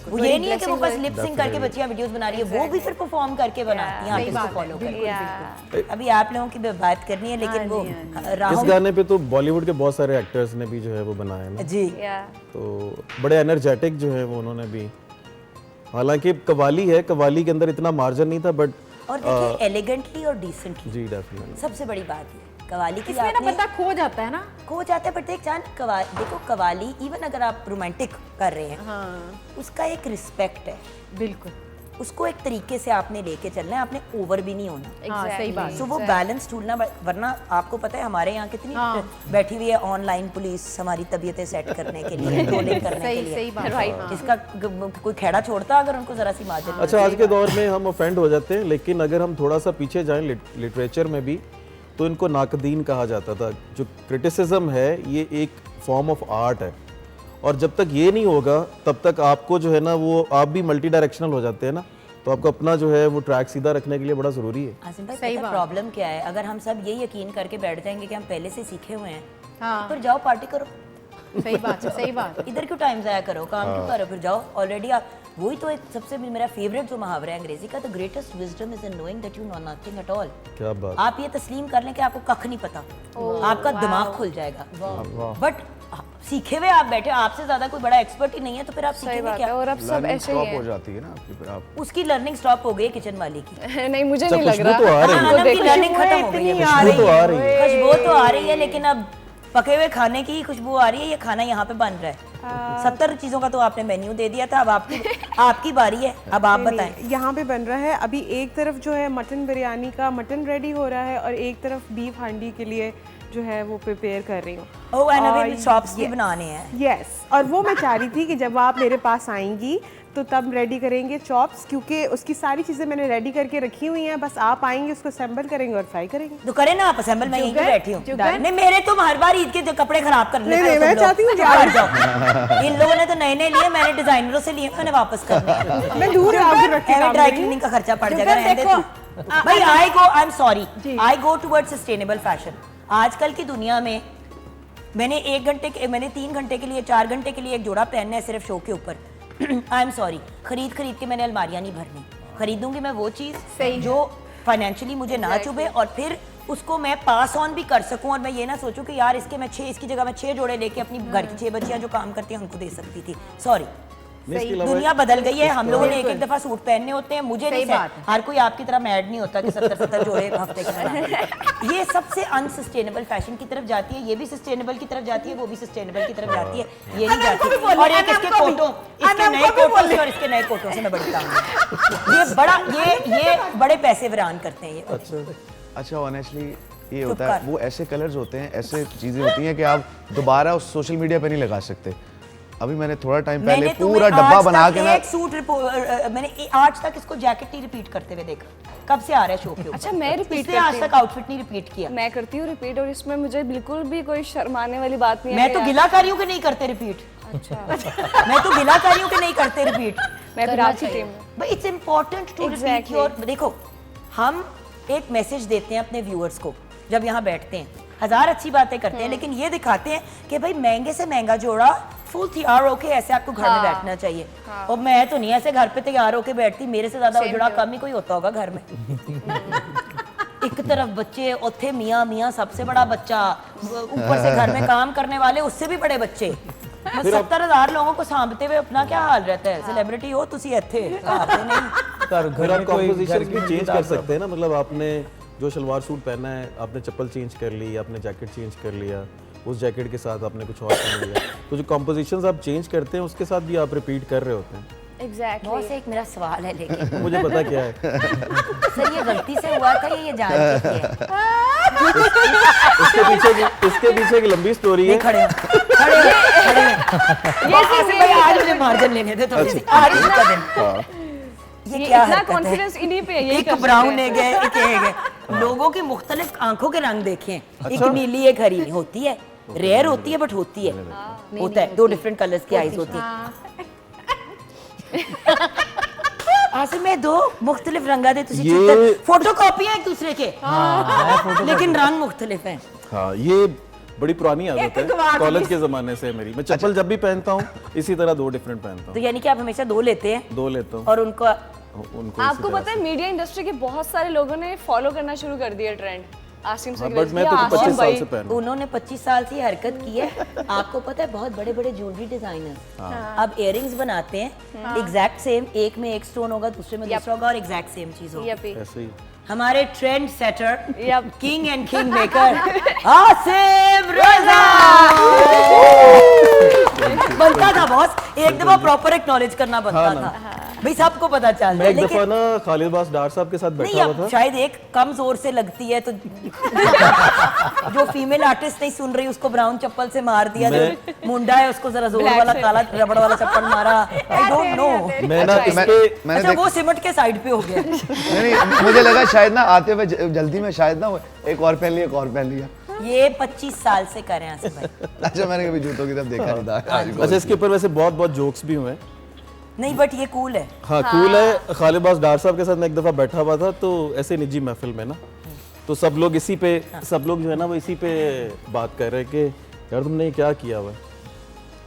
A: वो ये नहीं है कि वो बस लिप सिंक करके बच्चियां वीडियोस बना रही है, वो भी फिर परफॉर्म करके बनाती हैं। आप इसको फॉलो करिए। अभी आप लोगों की बात करनी है, लेकिन वो
E: इस गाने पे तो बॉलीवुड के बहुत सारे एक्टर्स ने भी जो है वो बनाया ना
A: जी,
E: तो बड़े एनर्जेटिक जो है वो उन्होंने भी। हालांकि कवाली है, कवाली के अंदर इतना मार्जिन नहीं था, बट
A: और देखिए एलिगेंटली और डिसेंटली।
E: जी डेफिनेटली,
A: सबसे बड़ी बात है कवाली की,
C: इसमें ना बंदा खो जाता है ना,
A: खो जाता है। बट देख जान, देखो कवाली इवन अगर आप रोमांटिक कर रहे हैं, उसका एक रिस्पेक्ट है।
C: बिल्कुल,
A: उसको एक तरीके से आपने लेके चलना है, आपने ओवर भी नहीं होना।
C: सही बात।
A: सो वो बैलेंस ढूंढना, वरना आपको पता है हमारे यहाँ कितनी बैठी हुई है ऑनलाइन पुलिस हमारी तबीयतें सेट करने के लिए, ट्रोलिंग करने के लिए।
C: सही बात,
A: राइट, इसका कोई खेड़ा छोड़ता अगर उनको जरा सी मार्जिन।
E: अच्छा, आज के दौर में हम ऑफेंड हो जाते हैं, लेकिन अगर हम थोड़ा सा पीछे जाएं लिटरेचर में भी, तो इनको नाकदीन कहा जाता था। जो क्रिटिसिज्म है ये एक फॉर्म ऑफ आर्ट है, और जब तक ये नहीं होगा तब तक आपको जो है ना वो, आप भी मल्टी डायरेक्शनल हो जाते हैं ना, तो आपको अपना जो है वो ट्रैक सीधा रखने के लिए बड़ा ज़रूरी है।
A: आसिम भाई, पता प्रॉब्लम क्या है, अगर हम सब ये यकीन करके बैठ जाएंगे कि हम पहले से सीखे हुए हैं, तो फिर जाओ पार्टी करो।
C: सही बात है, सही बात।
A: इधर क्यों टाइम ज़ाया करो, काम क्यों करो, फिर जाओ। ऑलरेडी आप, वही तो एक सबसे मेरा फेवरेट जो मुहावरा है अंग्रेजी का, the greatest wisdom is in knowing that you know nothing at all.
E: क्या बात।
A: आप ये तस्लीम कर लें कि आपको कख नहीं पता, आपका दिमाग खुल जाएगा। बट सीखे हुए आप बैठे, आपसे ज्यादा कोई बड़ा एक्सपर्ट ही नहीं है, तो फिर आप सीखेंगे क्या?
D: और अब सब ऐसे ही है।
F: हो जाती है ना आपकी, फिर आप
A: उसकी लर्निंग स्टॉप हो गई किचन वाली की।
D: नहीं, मुझे नहीं लग रहा।
E: तो आ रही है,
A: लर्निंग खत्म हो गई है,
E: खुशबू तो आ रही है,
A: खुशबू तो आ रही है, लेकिन अब पके हुए खाने की खुशबू आ रही है, ये खाना यहाँ पे बन रहा है। 70 चीज़ों का तो आपने मेन्यू दे दिया था, अब आपकी बारी है, अब आप बताएं।
B: यहाँ पे बन रहा है अभी एक तरफ जो है मटन बिरयानी का मटन रेडी हो रहा है और एक तरफ बीफ हांडी के लिए जो है वो प्रिपेयर कर रही हूँ।
A: ओह एंड अभी चॉप्स भी बनाने हैं।
B: यस, और वो मैं चाह रही थी कि जब आप मेरे पास आएंगी तो तब रेडी करेंगे चॉप्स, क्योंकि उसकी सारी चीज़ें मैंने रेडी करके रखी हुई हैं, बस आप आएंगे उसको असेंबल करेंगे और फ्राई करेंगे।
A: तो करें ना आप असेंबल, मैं यहीं पे बैठी हूँ। नहीं मेरे तुम हर बार ईद के जो कपड़े खराब कर लेते
B: नहीं,
A: हो
B: मैं
A: तुम लोग।
B: चाहती हूँ
A: बाहर जाओ। इन लोगों ने तो नए नए लिए, मैंने डिजाइनरों से लिए, मैंने वापस करने।
B: मैं दूर आकर रख के काम
A: ड्राई
B: करूँगी।
A: क्लीनिंग का खर्चा पड़ जाएगा, रहने दे तू। भाई I am sorry, I go towards sustainable fashion. आजकल की दुनिया में मैंने 3 घंटे के लिए 4 घंटे के लिए एक जोड़ा पहनना है सिर्फ शो के ऊपर। आई एम सॉरी, खरीद के मैंने अलमारियां नहीं भरनी। खरीदूंगी मैं वो चीज़ जो फाइनेंशियली मुझे ना चुभे और फिर उसको मैं पास ऑन भी कर सकूं, और मैं ये ना सोचूं कि यार इसकी जगह मैं 6 जोड़े लेके अपनी घर की 6 बच्चियां जो काम करती हैं उनको दे सकती थी। सॉरी, दुनिया बदल गई है, हम लोगों ने एक दफा सूट पहनने होते हैं। मुझे नहीं
C: बात है।
A: हर कोई आपकी तरह मैड नहीं होता कि 70 जोड़े हफ्ते के बनाए। ये सबसे अनसस्टेनेबल फैशन की तरफ जाती है, ये भी सस्टेनेबल की तरफ जाती है, वो भी सस्टेनेबल की तरफ जाती है, ये नहीं जाती। और एक इसके कोटों, इसके नए कोटों से और इसके नए कोटों से मैं बड़ी तंग हूं। ये बड़े पैसे वीरान करते हैं ये।
F: अच्छा ऑनेस्टली ये होता है, वो ऐसे कलर्स होते हैं, ऐसे चीजें होती हैं कि आप दोबारा उस सोशल मीडिया पे नहीं लगा सकते। अभी मैंने थोड़ा टाइम पहले पूरा डब्बा बना के ना
A: एक सूट मैंने आज तक इसको जैकेट नहीं रिपीट करते हुए देखा। कब से आ रहा है शो के ऊपर?
D: अच्छा, मैं रिपीट
A: इसने आज तक आउटफिट नहीं रिपीट किया।
D: मैं करती हूँ रिपीट, और इसमें मुझे बिल्कुल भी कोई शर्माने वाली बात नहीं है।
A: मैं तो गिला कर रही हूँ कि नहीं करते रिपीट। अच्छा मैं तो गिला कर रही हूँ कि नहीं करते रिपीट।
D: मैं फिर आपकी टीम में।
A: भाई it's important to repeat your. देखो, हम एक मैसेज देते हैं अपने व्यूअर्स को जब यहाँ बैठते हैं, 1000 अच्छी बातें करते हैं, लेकिन ये दिखाते हैं कि भाई महंगे से महंगा जोड़ा फुल तैयार होके ऐसे आपको घर में बैठना चाहिए। और मैं तो नहीं ऐसे घर पे तैयार होके बैठती, मेरे से ज्यादा उजड़ा कम ही कोई होता होगा घर में। एक तरफ बच्चे, ओथे मियाँ सबसे बड़ा बच्चा, ऊपर से घर में काम करने वाले उससे भी बड़े बच्चे। 70,000 लोगों को सांभते हुए अपना क्या हाल रहता है? सेलिब्रिटी हो तुसी इत्थे, नहीं।
E: फिर आप कॉम्पोजिशन भी चेंज कर सकते हैं ना, मतलब आपने जो शलवार सूट पहना है, आपने चप्पल चेंज कर ली, आपने जैकेट चेंज कर लिया, उस जैकेट के साथ आपने कुछ और पहन लिया, तो जो कॉम्पोजिशंस आप चेंज करते हैं उसके साथ भी आप रिपीट कर रहे होते हैं।
D: एग्जैक्टली।
A: बहुत से एक मेरा सवाल है, लेकिन
E: मुझे पता क्या है।
A: सर ये गलती से हुआ था, ये जान के किया?
E: इसके पीछे की लंबी स्टोरी है।
A: खड़े भाई, आज मुझे मार्जिन लेने दे थोड़ी सी। आज इसका दिन ये क्या
D: इतना
A: हरकत है?
D: कॉन्फिडेंस इन्हीं पे है, यही
A: एक
D: कर
A: ब्राउन है गए, एक ये गए। लोगों की मुख्तलिफ आंखों के रंग देखें, एक नीली एक हरी होती है, रेयर होती है बट होती है, होता है, 2 डिफरेंट कलर्स की आईज होती है। आसिम में 2 मुख्तलिफ रंगा दे तुसी चित्र, फोटो कॉपी है एक दूसरे के, लेकिन रंग मुख्तलिफ हैं।
E: हाँ, ये बड़ी पुरानी आदत है, कॉलेज के जमाने से मेरी। मैं चप्पल जब भी पहनता हूँ इसी तरह 2 डिफरेंट पहनता
A: तो यानी कि आप हमेशा 2 लेते हैं?
E: 2 लेता हूँ
A: और उनको
D: आपको पता है मीडिया इंडस्ट्री के बहुत सारे लोगों ने फॉलो करना शुरू कर दिया ट्रेंड आसिम से।
E: बट मैं तो 25 साल से पहन रहा हूँ।
A: उन्होंने 25 साल से ये हरकत की है। आपको पता है बहुत बड़े बड़े ज्वेलरी डिजाइनर अब इयररिंग्स बनाते हैं, एग्जैक्ट सेम, एक में एक स्टोन होगा, दूसरे में दूसरा होगा, और एग्जैक्ट सेम चीज होगी।
E: ऐसे ही
A: हमारे trend setter, king and king maker Asim Raza बनता था बॉस, एक दफा प्रॉपर एक्नॉलेज करना बनता था भाई, सबको पता चल
E: मैं एक दफा ना खालिद बास डार साहब के साथ बैठा हुआ था।
A: शायद एक कम जोर से लगती है तो जो फीमेल आर्टिस्ट नहीं सुन रही उसको ब्राउन चप्पल से मार दिया, जो मुंडा है उसको जरा जोर वाला काला रबड़ वाला चप्पल मारा। आई डोंट नो,
E: मैं ना इसके
A: अच्छा वो सिमट के साइड पे हो गया।
F: नहीं, मुझे लगा शायद ना आते हुए जल्दी में शायद ना एक और पहन लिया, एक और पहन लिया।
A: ये 25 साल से कर रहे हैं आसिफ भाई।
F: अच्छा, मैंने कभी जूतों की तरफ देखा नहीं था।
E: अच्छा, इसके ऊपर वैसे बहुत जोक्स भी हुए हैं।
A: नहीं बट ये कूल है।
E: हाँ, कूल है। खालिद बास डार साहब के साथ मैं एक दफा बैठा हुआ था, तो ऐसे निजी महफिल में ना, तो सब लोग जो है ना वो इसी पे बात कर रहे हैं कि यार तुमने ये क्या किया हुआ है।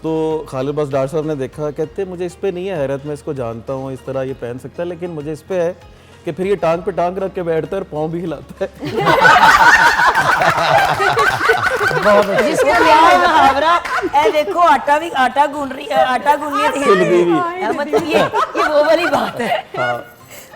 E: तो खालिद बास डार साहब ने देखा, कहते मुझे इस पे नहीं है हैरत, मैं इसको जानता हूँ, इस तरह ये पहन सकता है, लेकिन मुझे इस पे है कि फिर ये टांग पे टांग रख के बैठता है और पाँव भी हिलाता है।
A: जिसका मुहावरा ए देखो आटा गूंदनी है, मतलब ये वो वाली बात है।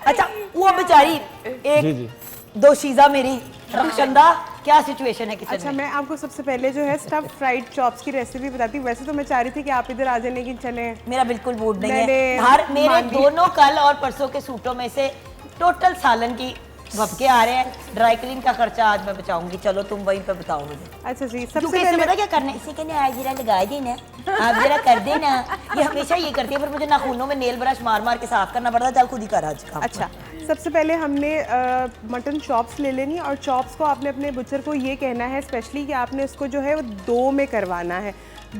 A: अच्छा, वो बेचारी एक दोशीजा मेरी रक्षंदा क्या सिचुएशन है किचन
B: अच्छा
A: में?
B: मैं आपको सबसे पहले जो है स्टफ फ्राइड चॉप्स की रेसिपी बताती हूँ। वैसे तो मैं चाह रही थी कि आप इधर आ जाए, लेकिन चले
A: मेरा बिल्कुल मूड नहीं है।
B: मैंने
A: मेरे
B: मान लिया।
A: दोनों कल और परसों के सूटों में से टोटल सालन की भपके आ रहे हैं। ड्राई क्लीन का खर्चा आज मैं बचाऊंगी। चलो तुम वहीं पे बताओ मुझे।
B: अच्छा जी, सबसे
A: क्योंकि इससे
B: पहले
A: पता क्या करना है, इसी के लिए आज जरा लगा देना, आप जरा कर देना। ये हमेशा ये करती है, फिर मुझे नाखूनों में नेल ब्रश मार मार के साफ करना पड़ता है। चल खुद ही कर आज काम।
B: अच्छा, सबसे पहले हमने मटन चॉप्स ले लेनी है और चॉप्स को आपने अपने बुचर को ये कहना है स्पेशली कि आपने उसको जो है वो 2 में करवाना है।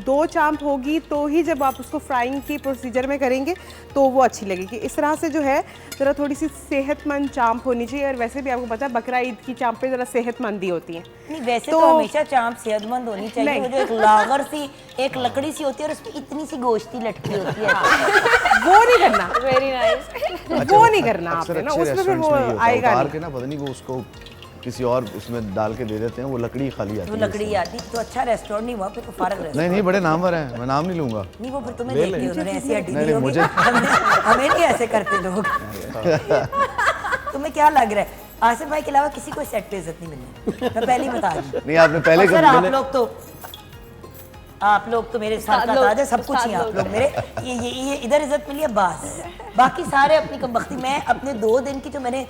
B: 2 चांप होगी तो ही जब आप उसको फ्राइंग की प्रोसीजर में करेंगे तो वो अच्छी लगेगी। इस तरह से जो है ज़रा थोड़ी सी सेहतमंद चांप होनी चाहिए। और वैसे भी आपको पता है बकरा ईद की चांपें ज़रा सेहतमंद ही होती हैं।
A: नहीं वैसे तो हमेशा चांप सेहतमंद होनी चाहिए। वो जो एक लागर सी एक लकड़ी सी होती है और उसमें इतनी सी गोश्ती लटकी होती है।
B: वो नहीं करना,
D: वेरी नाइस।
B: वो नहीं करना
F: अक्सर
B: आपने ना,
F: अच्छे
B: उसमें फिर
F: रेस्टोरेंट्स
B: वो
F: में ये होता है,
B: आएगा
F: उतार
B: नहीं।
F: के ना पता नहीं वो उसको किसी और उसमें डाल के दे देते हैं, वो लकड़ी खाली आती
A: वो
F: है।
A: लकड़ी आती तो अच्छा रेस्टोरेंट नहीं हुआ, फिर तो फारग रेस्टोरेंट।
F: नहीं नहीं, बड़े नामवर हैं, मैं नाम नहीं लूंगा।
A: नहीं वो फिर तुम्हें देख के उन्होंने ऐसी हड्डी
F: नहीं,
A: दी होगी।
F: मुझे-
A: हमें नहीं ऐसे करते लोग। तुम्हें क्या लग रहा है आसिफ भाई के अलावा किसी को सेट पे इज्जत नहीं मिलनी, मैं पहले ही बता रही हूँ।
F: नहीं आपने पहले
A: सर
F: कभी
A: आप लोग तो मेरे साथ का ताज है, सब कुछ ही आप लोग मेरे। ये इधर इज्जत मिली है बस, बाकी सारे अपनी कमबख्ती। मैं अपने 2 दिन की जो मैंने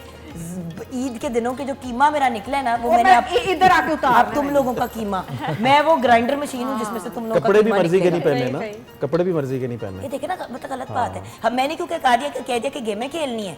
A: ईद के दिनों के जो कीमा मेरा निकला है ना, वो मैंने
C: इधर आके उतार
A: आप तुम लोगों का कीमा, मैं वो ग्राइंडर मशीन हूँ जिसमें से तुम लोगों का
E: कपड़े भी
A: कीमा
E: मर्जी के नहीं
A: निकलेगा।
E: पहने ना, कपड़े भी मर्जी के नहीं पहने।
A: ये देखे ना, मतलब गलत बात है। हम मैंने क्यों कह दिया कि गेमें खेलनी है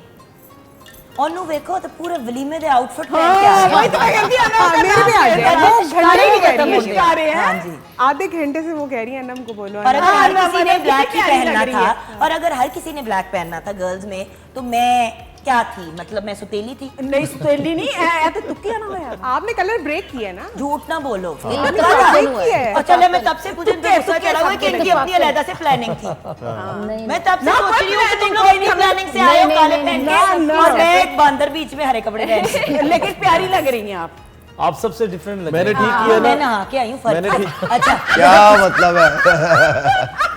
A: और नु देखो तो पूरे वलीमे दे आउटफिट पहन के आ
B: वही तो मैं कहती हूँ ना, मेरे भी आ जाए। वो घंटे की
A: खत्म
B: कह
A: हो
B: रही
A: गया।
B: है।
A: हाँ जी।
B: आधे घंटे से वो कह रही है अनम को बोलो।
A: और अगर हर
B: अनम,
A: किसी ने
B: अनम,
A: ब्लैक ही
B: कितनी प्यारी
A: पहनना
B: लग रही
A: था,
B: है।
A: और अगर हर किसी ने ब्लैक पहनना था गर्ल्स में, तो मैं क्या थी? मतलब मैं सुतेली थी?
C: नहीं सुतेली नहीं है तो तुक्की ना यार।
B: आपने कलर ब्रेक किया ना।
A: झूठ ना बोलो।
B: आपने कलर ब्रेक किया है।
A: और चले मैं तब से मुझे गुस्सा चढ़ा हुआ है कि इनकी अपनी अलग से प्लानिंग थी। मैं तब से सोच रही हूँ कि तुम लोग अपनी प्लानिंग से आए हो काले पहन के, और मैं एक बंदर बीच में हरे कपड़े पहन के।
C: लेकिन प्यारी लग रही हैं आप।
G: आप सबसे डिफरेंट लग
E: मैंने
G: रहे हैं।
E: ठीक किया
A: मैं
E: ना,
A: नहा के आई हूँ
E: मैंने
A: फर्क। अच्छा
F: क्या मतलब है?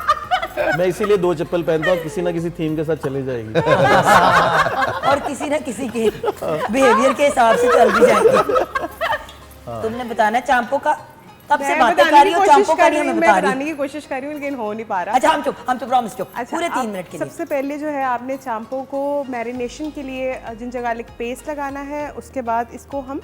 E: मैं इसीलिए 2 चप्पल पहनता हूँ, किसी ना किसी थीम के साथ चली जाएगी।
A: और किसी ना किसी के बिहेवियर के हिसाब से चल भी जाएगी। तुमने बताना चांपों का, तब से
B: मैं
A: बातें
B: बताने
A: कर
B: की
A: रही हो,
B: कोशिश
A: चांपों का
B: कर
A: नहीं
B: रही हूँ,
A: हमें
B: मैं
A: बता रही
B: बताने की कोशिश कर रही हूँ लेकिन हो नहीं पा रहा।
A: अच्छा हम चुप प्रॉमिस चुप
B: अच्छा,
A: पूरे 3
B: आप
A: मिनट के लिए।
B: सबसे पहले जो है आपने चांपों को मैरिनेशन के लिए जिन जगह पेस्ट लगाना है, उसके बाद इसको हम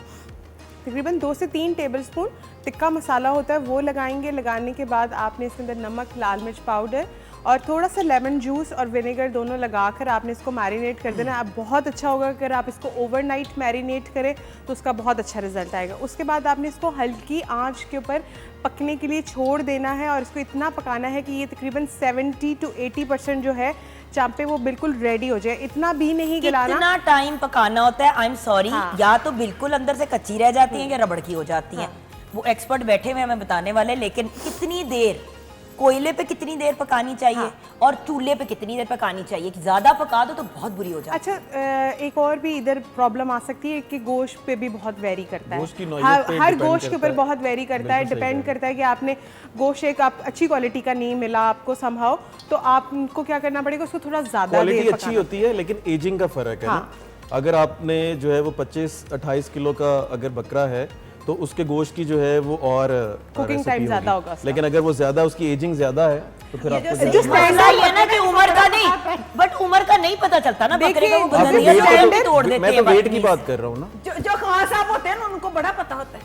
B: तकरीबन 2 से 3 टेबलस्पून टिक्का मसाला होता है वो लगाएंगे। लगाने के बाद आपने इसके अंदर नमक, लाल मिर्च पाउडर और थोड़ा सा लेमन जूस और विनेगर दोनों लगाकर आपने इसको मैरिनेट कर देना है। अब बहुत अच्छा होगा अगर आप इसको ओवरनाइट मैरिनेट करें तो उसका बहुत अच्छा रिजल्ट आएगा। उसके बाद आपने इसको हल्की आंच के ऊपर पकने के लिए छोड़ देना है और इसको इतना पकाना है कि ये तकरीबन 70 to 80% जो है चांपे वो बिल्कुल रेडी हो जाए। इतना भी नहीं गलाना।
A: कितना टाइम पकाना होता है? आई एम सॉरी,
B: हाँ।
A: या तो बिल्कुल अंदर से कच्ची रह जाती हैं या रबड़ की हो जाती हैं। वो एक्सपर्ट बैठे हुए हैं हमें बताने वाले, लेकिन कितनी देर कोयले पे कितनी देर पकानी चाहिए और चूल्हे पे कितनी देर पकानी चाहिए? कि ज्यादा पका दो तो बहुत बुरी हो जाती है।
B: अच्छा, एक और भी इधर प्रॉब्लम आ सकती है कि गोश्त पे भी बहुत वेरी करता
E: गोश्त की
B: है।
E: नौइयत पे
B: हर
E: depend
B: गोश्त के ऊपर
E: करता है।
B: बहुत वेरी करता है।
E: बिल्कुल सही
B: डिपेंड
E: कहा।
B: करता है कि आपने गोश्त एक आप अच्छी क्वालिटी का नहीं मिला आपको संभाव, तो आपको क्या करना पड़ेगा, उसको थोड़ा ज्यादा
E: क्वालिटी
B: देर
E: अच्छी
B: पकाना।
E: होती है लेकिन एजिंग का फर्क है
B: हाँ।
E: ना। अगर आपने जो है वो 25-28 किलो का अगर बकरा है तो उसके गोश्त की जो है वो और
B: Cooking
E: recipe
B: time ज्यादा
E: होगी।
B: होगा उसका।
E: लेकिन अगर वो ज्यादा उसकी एजिंग ज्यादा है तो फिर आपको
A: जिस मसला ये है ना कि उम्र का नहीं, बट उम्र का नहीं पता चलता ना, बकरे का वो
B: देखिए,
A: बदन
B: देखिए,
A: टाइम भी तोड़ देते
E: मैं
A: हैं
E: तो वेट की
A: बदतमीज।
E: बात कर रहा हूँ ना।
C: जो खान साहब होते हैं ना उनको बड़ा पता होता है।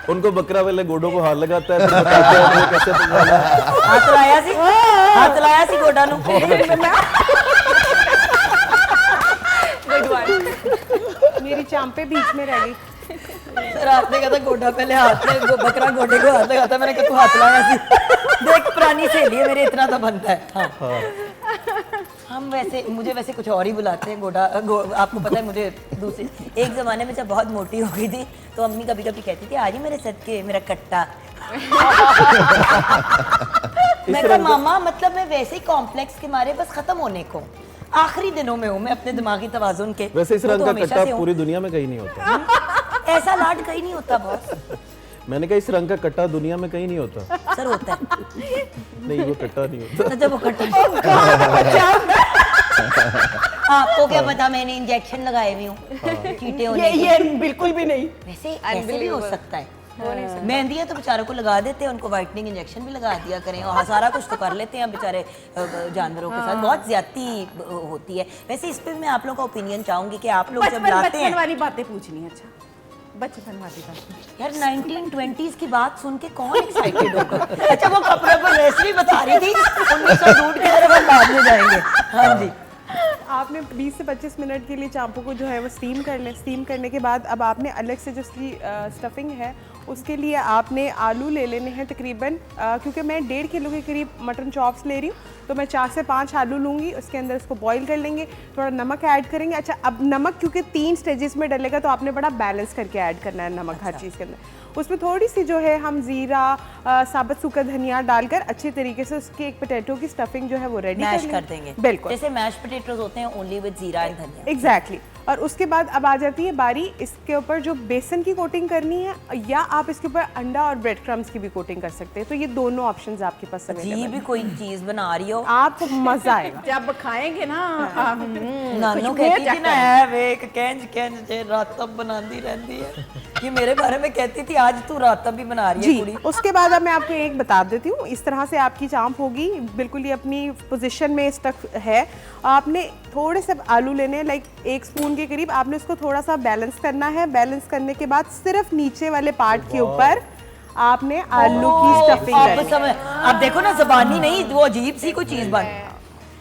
E: उनको बकरा वाले गोडों को हाथ लगाता है, फिर बताते हैं कि कैसे पकाना है।
A: हाथ लाया सी गोडा नु।
B: मेरी चांपे बीच में रह गई।
A: सर आपने कहा था गोडा पहले हाथ में, बकरा गोडे को हाथ लगाता, मैंने कहा तू हाथ लाया सी। देख पुरानी सहेली है मेरे, इतना तो बनता है। हाँ। हम मुझे वैसे कुछ और ही बुलाते हैं आपको पता है। मुझे दूसरे एक ज़माने में जब बहुत मोटी हो गई थी तो अम्मी कभी कभी कहती थी आज ही मेरे सदके मेरा कट्टा। मैं कहा मामा मतलब मैं वैसे ही कॉम्प्लेक्स के मारे बस खत्म होने को आखिरी दिनों में हूँ मैं अपने दिमागी तवाजुन के।
E: वैसे इस
A: वो
E: रंग
A: तो
E: का
A: हमेशा
E: कट्टा
A: से हूँ।
E: पूरी दुनिया में कहीं नहीं होता।
A: ऐसा लाड कहीं नहीं होता बॉस।
E: मैंने कहा इस रंग का कट्टा दुनिया में कहीं नहीं होता।
A: सर होता है।
E: नहीं वो कट्टा नहीं होता।
A: जब वो कट्टा आपको क्या पता मैंने इंजेक्शन लगाए हुए हूँ चीटे होने के।
C: ये बिल्कुल भी नहीं।
A: वैसे ऐसे भी हो सकता है। मेहंदियाँ तो बेचारों को लगा देते हैं, उनको वाइटनिंग इंजेक्शन भी लगा दिया करें और सारा कुछ तो कर लेते हैं बेचारे जानवरों के साथ। बहुत ज्यादती होती है। वैसे इस पे मैं आप लोगों का ओपिनियन चाहूंगी कि आप लोग जब
C: बचपन
A: लाते
C: बचपन
A: हैं
C: वाली बातें पूछनी है। अच्छा बचपन वाली बातें
A: यार 1920s की बात सुन के कौन एक्साइटेड होगा। अच्छा वो कपड़े पर रेसिपी बता रही थी 1900 की तरफ हम बाद में जाएंगे। हाँ जी
B: आपने 20 से 25 मिनट के लिए चांपू को जो है वो स्टीम कर लें। स्टीम करने के बाद अब आपने अलग से जो उसकी स्टफिंग है उसके लिए आपने आलू ले लेने हैं तकरीबन क्योंकि मैं 1.5 किलो के करीब मटन चॉप्स ले रही हूँ तो मैं 4 से 5 आलू लूँगी। उसके अंदर इसको बॉईल कर लेंगे, थोड़ा नमक ऐड करेंगे। अच्छा अब नमक क्योंकि 3 स्टेजेस में डलेगा तो आपने बड़ा बैलेंस करके ऐड करना है नमक हर चीज़ के अंदर। उसमें थोड़ी सी जो है हम जीरा साबुत सूखा धनिया डालकर अच्छी तरीके से उसकी एक पोटैटो की स्टफिंग जो है वो रेडी
A: मैश कर देंगे।
B: बिल्कुल
A: जैसे मैश पोटैटोज होते हैं ओनली विद जीरा एंड धनिया।
B: एग्जैक्टली। और उसके बाद अब आ जाती है बारी इसके ऊपर जो बेसन की कोटिंग करनी है या आप इसके ऊपर अंडा और ब्रेड क्रम्स की भी कोटिंग कर सकते हैं। तो ये दोनों ऑप्शंस आपके पास
A: जी
B: अवेलेबल
A: भी कोई चीज बना रही हो
B: आपको मजा आएगा।
C: जब खाएंगे ना
A: नानू कहती थी ना है वे केंज जे रातब बनाती रहती है। ये मेरे बारे में कहती थी आज तू रातब भी बना रही है
B: जी
A: कुड़ी।
B: उसके बाद अब मैं आपको एक बता देती हूँ। इस तरह से आपकी चांप होगी बिल्कुल ये अपनी पोजीशन में स्टक है। आपने थोड़े से आलू लेने हैं लाइक 1 स्पून के करीब। आपने उसको थोड़ा सा बैलेंस करना है। बैलेंस करने के बाद सिर्फ नीचे वाले पार्ट के ऊपर आपने आलू की स्टफिंग करनी है।
A: अब देखो ना जबानी नहीं वो अजीब सी कोई चीज बन।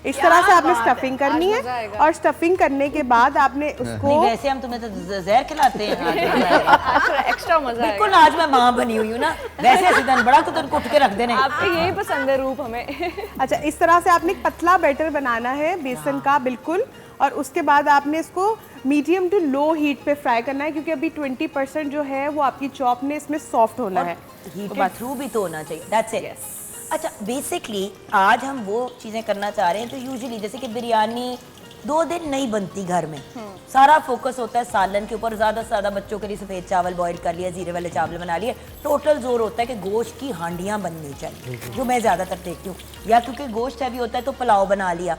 B: इस तरह से आपने स्टफिंग करनी है और स्टफिंग करने के बाद आपने उसको
A: नहीं वैसे हम तुम्हें तो जहर खिलाते हैं।
D: एक्स्ट्रा मजा आएगा।
A: बिल्कुल आज मैं माँ बनी हुई हूँ ना वैसे सीधन बड़ा तो तुम कुट के रख देने।
D: आपको यही पसंद है रूप हमें।
B: अच्छा इस तरह से आपने एक पतला बैटर बनाना है बेसन का बिल्कुल। और उसके बाद आपने इसको मीडियम टू लो हीट पे फ्राई करना है क्योंकि अभी 20% जो है वो आपकी चॉप ने इसमें सॉफ्ट होना है।
A: हीटेड थ्रू भी तो होना चाहिए। That's it. अच्छा बेसिकली आज हम वो चीज़ें करना चाह रहे हैं जो यूजुअली जैसे कि बिरयानी 2 दिन नहीं बनती घर में। सारा फोकस होता है सालन के ऊपर। ज़्यादा से ज़्यादा बच्चों के लिए सफ़ेद चावल बॉईल कर लिया, जीरे वाले चावल बना लिए। टोटल जोर होता है कि गोश्त की हांडियाँ बननी चाहिए जो मैं ज़्यादातर देखती हूँ। या क्योंकि गोश्त हैवी होता है तो पुलाव बना लिया।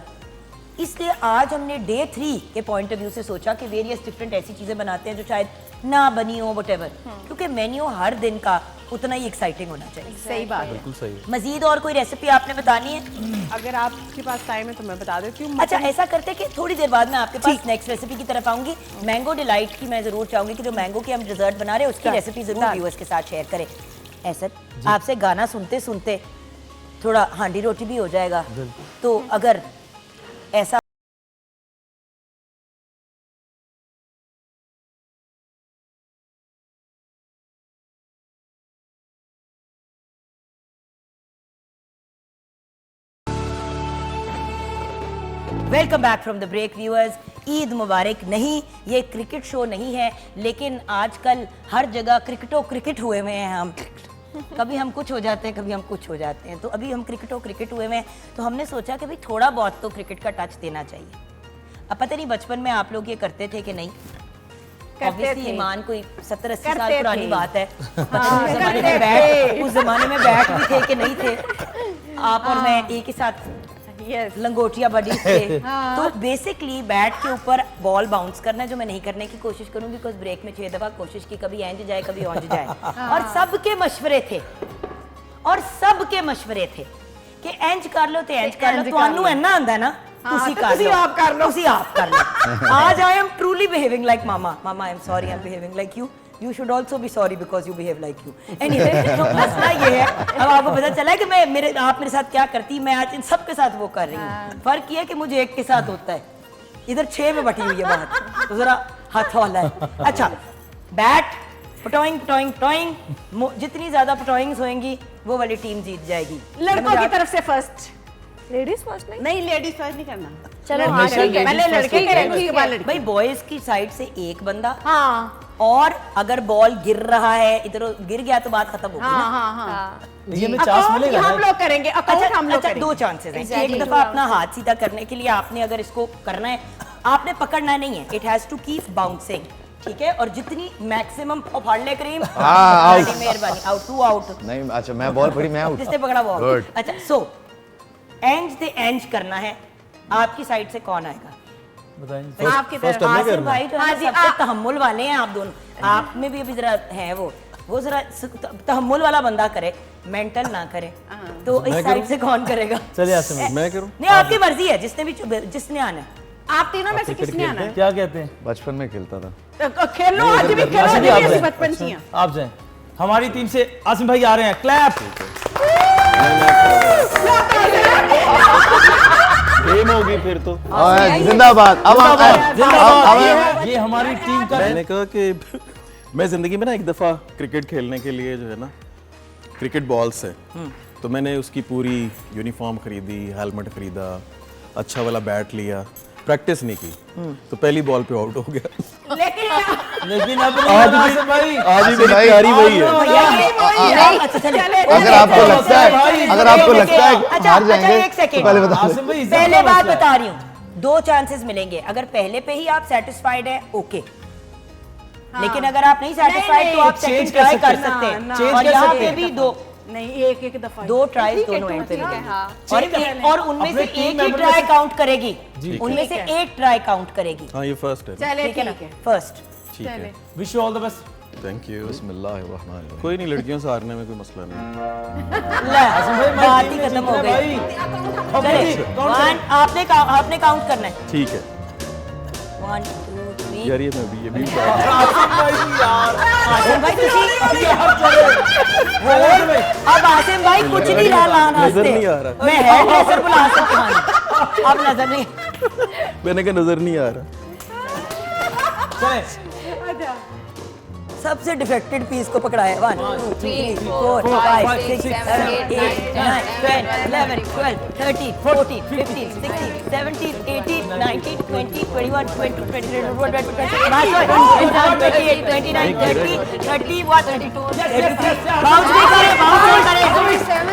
A: इसलिए आज हमने डे 3 के पॉइंट ऑफ व्यू से सोचा कि वेरियस डिफरेंट ऐसी चीज़ें बनाते हैं जो शायद ना बनी हो वटेवर। क्योंकि मेन्यू हर दिन का उतना ही एक्साइटिंग होना चाहिए।
C: सही बात है।
E: बिल्कुल सही।
A: मजीद और कोई रेसिपी आपने बतानी है?
B: अगर आपके पास टाइम है तो मैं बता देती हूँ।
A: अच्छा ऐसा करते हैं कि थोड़ी देर बाद मैं आपके पास नेक्स्ट रेसिपी की तरफ आऊंगी। मैंगो डिलाइट की मैं जरूर चाहूंगी कि जो मैंगो की हम डिजर्ट बना रहे हैं उसकी रेसिपी जरूर व्यूअर्स के साथ शेयर करें। ऐसा आपसे गाना सुनते सुनते थोड़ा हांडी रोटी भी हो जाएगा। तो अगर ऐसा welcome back from the break viewers. Eid मुबारक। नहीं ये क्रिकेट शो नहीं है लेकिन आजकल हर जगह क्रिकेट हुए हुए हैं हम। कभी हम कुछ हो जाते हैं कभी हम कुछ हो जाते हैं। तो अभी हम क्रिकेट हुए हुए हैं तो हमने सोचा कि भाई थोड़ा बहुत तो क्रिकेट का टच देना चाहिए। अब पता नहीं बचपन में आप लोग ये करते थे कि नहीं। ऑब्वियसली ईमान कोई 70-80 साल पुरानी बात है। उस जमाने में बैट भी थे कि नहीं थे। आप और मैं एक ही साथ लंगोटिया बडी थे। तो बेसिकली बैट के ऊपर बॉल बाउंस करना है जो मैं नहीं करने की कोशिश करूंगी बिकॉज ब्रेक में 6 दफा कोशिश की कभी एंज जाए कभी ऑंज जाए। और सबके मशवरे थे कि एंज कर लो तो एंज कर लो। ਤੁਹਾਨੂੰ ਇੰਨਾ ਆਂਦਾ ਨਾ ਤੁਸੀਂ ਕਰ ਲਓ ਤੁਸੀਂ ਆਪ ਕਰ ਲਓ। आज I am truly behaving like mama I am sorry I'm behaving like you should also be sorry because you behave like you anyway। तो मसला ये है अब आपको पता चला है कि आप मेरे साथ क्या करती। मैं आज इन सब के साथ वो कर रही हूँ। फर्क ये है कि मुझे एक के साथ होता है इधर 6 में बटी हुई है बात तो जरा हाथ वाला है। अच्छा बैट पटोइंग जितनी ज्यादा पटोइंग्स होंगी वो वाली टीम जीत जाएगी।
C: लड़कों की तरफ से फर्स्ट।
D: लेडीज फर्स्ट
C: नहीं लेडीज फर्स्ट नहीं करना।
D: चलो हाँ ठीक है।
C: पहले लड़के करेंगे उसके बाद लड़की।
A: भाई बॉयज की साइड से एक बंदा
C: हाँ
A: और अगर बॉल गिर रहा है इधर गिर गया तो बात खत्म होगी ना।
C: हाँ
E: ये में चांस मिलेगा
C: हम लोग करेंगे।
A: अच्छा,
C: हम लोग
A: अच्छा
C: करेंगे।
A: 2 चांसेस हैं। एक दफा अपना हाथ सीधा करने के लिए आपने अगर इसको करना है आपने पकड़ना नहीं है। It has to keep bouncing ठीक है। और जितनी मैक्सिमम फाड़ ले करीम मेहरबानी आउट 2 आउट
F: नहीं अच्छा मैं बॉल पड़ी मैं आउट।
A: जिसने पकड़ा वो
F: Good.
A: अच्छा सो एंज करना है। आपकी साइड से कौन आएगा
G: बताएं
C: आपकी
E: फर्स्ट
C: तरफ
E: हमें
A: आसिम
E: करना है।
A: भाई जो है ना सबसे तहम्मुल वाले हैं आप दोनों, आप में भी अभी जरा है वो जरा तहम्मुल वाला बंदा करे, मेंटल ना करे। तो इस साइड से कौन करेगा?
G: चलिए आसिम भाई,
E: मैं करूं?
A: नहीं आपकी मर्जी है, जिसने आना है।
C: आप तीनों में से किसने आना है?
G: क्या कहते हैं?
F: बचपन में खेलता था।
C: खेलो आज भी, खेलो आज भी, ऐसी बचपन की हैं।
G: आप जाएं। हमारी टीम से आसिम भाई आ रहे हैं, क्लैप।
E: गेम होगी फिर तो।
F: जिंदाबाद।
G: जिंदाबाद। ये हमारी टीम का
E: मैंने कहा कि मैं ज़िंदगी में ना एक दफ़ा क्रिकेट खेलने के लिए जो है ना क्रिकेट बॉल से, तो मैंने उसकी पूरी यूनिफॉर्म खरीदी, हेलमेट खरीदा, अच्छा वाला बैट लिया, प्रैक्टिस नहीं की, तो पहली बॉल पे आउट हो गया।
G: लेकिन अब आसिम भाई
E: आज भी मेरी तैयारी वही है।
A: अच्छा चले,
F: अगर आपको लगता है
A: अच्छा
F: हार जाएंगे
A: एक सेकेंड,
F: तो पहले बता
G: आसिम भाई इज्जत
A: पहले
G: का
A: बात
G: मसला है।
A: बता रही हूँ, 2 चांसेस मिलेंगे। अगर पहले पे ही आप सेटिस्फाइड है ओके, लेकिन अगर आप नहीं सेटिस्फाइड तो आप
G: change
A: सेकंड
G: कर
A: ट्राई
G: सकते
A: कर
G: हैं।
A: सकते
C: ना,
A: हैं।
G: change
A: और
G: कर
A: यहाँ
G: सकते
A: पे
G: हैं।
A: भी
C: नहीं, एक दफा
A: 2 ट्राइज दोनों एंड पे मिलेंगे। और उनमें से एक ही ट्राई काउंट करेगी, उनमें से एक ट्राई काउंट करेगी।
E: हाँ ये फर्स्ट है।
C: चले
A: ठीक है ना?
C: ठीक है।
A: फर्स्ट
E: ठीक है,
G: wish you all the best.
E: Thank you.
F: बिस्मिल्लाहिर्रहमानिर्रहीम।
E: कोई नहीं, लड़कियों से हारने में कोई मसला नहीं।
A: ले, बात ही खत्म हो गई। चले, वन, आपने काउंट करना है।
E: ठीक है
A: 1 2 3।
E: यार, ये भी
A: आसिम भाई अब आसिम भाई कुछ नहीं रहा लाना,
E: नजर नहीं आ रहा।
A: मैं हेयर ड्रेसर बुला सकता हूँ, अब नजर नहीं।
E: मैंने कहा नजर नहीं आ रहा।
G: चले,
A: सबसे डिफेक्टेड पीस को पकड़ा है। 1 2 3 4 5 6 7 8 9 10 11 12 13 14 15 16 17 18 19 20 21 22 23 24 25 29 30 31 32 बाउंस नहीं करे, बाउंस नहीं करे।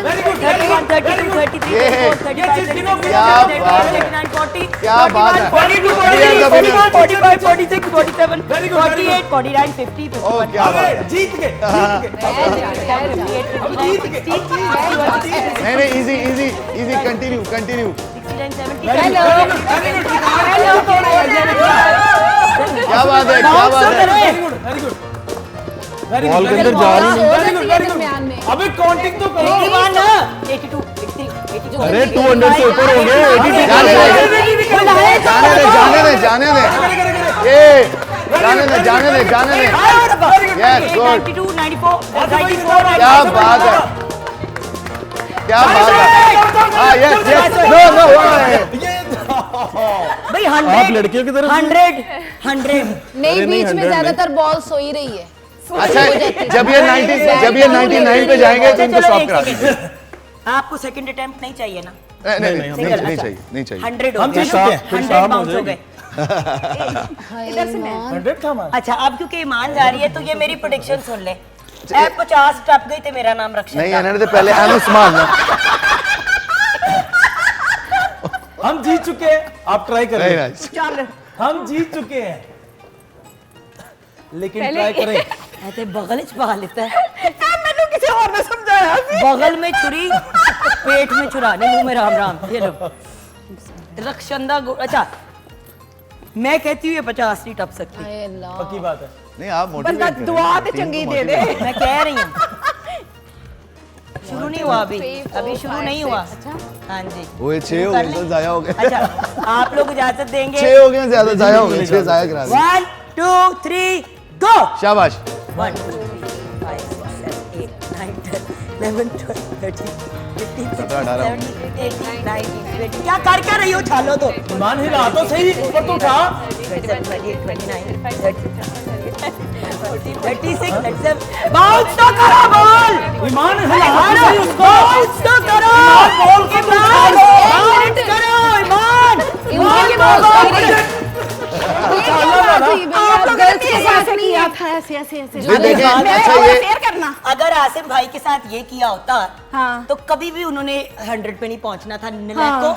G: वेरी गुड,
A: 31 32 33 34 35
F: क्या बात है।
A: 39 40
F: क्या बात है।
A: 42 45 46 47 48 49 50
F: ओ क्या बात है।
G: जीत गए,
F: नहीं इजी इजी इजी, कंटिन्यू। क्या बात है, क्या बात है।
G: Very good, very good, very
E: ball
G: good.
E: के अंदर जा नहीं।
G: Very good. अबे काउंटिंग तो करो।
A: 82 83
E: अरे 200 से ऊपर हो गए।
F: जाने दे। Yes, good.
A: 92 94
F: क्या बात है। हाँ यस नो
A: भाई
E: आप लड़कियों की तरफ
A: 100
H: नहीं, बीच में
E: 100
H: ज्यादातर बॉल सो ही रही है।
F: अच्छा, जब ये 99 पे जाएंगे तो इनको स्टॉप करा दीजिए।
A: आपको सेकंड अटेम्प्ट नहीं चाहिए ना?
F: नहीं चाहिए।
A: 100
G: हम
A: हो गया
G: जीत
A: ना?
G: चुके हैं।
A: 100 बाउंस हो गए।
H: इधर से मैं
G: 100 था हमारा।
A: अच्छा अब क्योंकि ईमान जा रही है तो ये मेरी प्रेडिक्शन सुन ले। ऐ 50 टप गई तो मेरा नाम रक्षा।
F: नहीं, इन्होंने तो पहले एनस मारना।
G: हम जीत चुके हैं, आप ट्राई
F: नहीं,
G: करें।
F: नहीं।
G: हम जीत चुके हैं, लेकिन ट्राई करें।
A: ऐसे बगल च पा लेता है,
C: मैंने किसी और ने समझाया।
A: बगल में छुरी पेट में छुरा, नहीं मुंह में राम राम। ये लो रक्षंदा अच्छा मैं कहती हूँ ये 50 नहीं टप सकती।
H: हाय अल्लाह।
G: पक्की बात है।
F: नहीं, आप
C: बंदा
F: मोटिवेट करें।
C: दुआ तो चंगी दे दे।
A: मैं कह रही हूँ शुरू नहीं हुआ अभी शुरू नहीं हुआ। हाँ जी
F: वो 6 हो गए तो जाया हो गया।
A: अच्छा आप लोग इजाजत देंगे?
F: 6 हो गए, ज्यादा जाया हो गए। 6 जाया करा दे।
A: 1 2 3 गो।
F: शाबाश।
A: 1 2 3 5 6 7 8 9 10 11 12 13 15 16 17 18 19 20 क्या कर क्या रही हो? छालो तो
G: मान हिला तो सही, ऊपर तो उठा।
A: 27 28 29 30 36 37 बाउंस तो करो बॉल।
G: ईमान हिला तो सही उसको।
A: बाउंस तो करो बॉल के बाद बाउंस करो ईमान।
H: इनकी बॉल आप लोग गलती से ऐसे किया था, ऐसे ऐसे ऐसे।
F: ये देखें, अच्छा ये
C: शेयर करना।
A: अगर आसिम भाई के साथ ये किया होता
C: हाँ।
A: तो कभी भी उन्होंने 100 पे नहीं पहुंचना था। नलायक को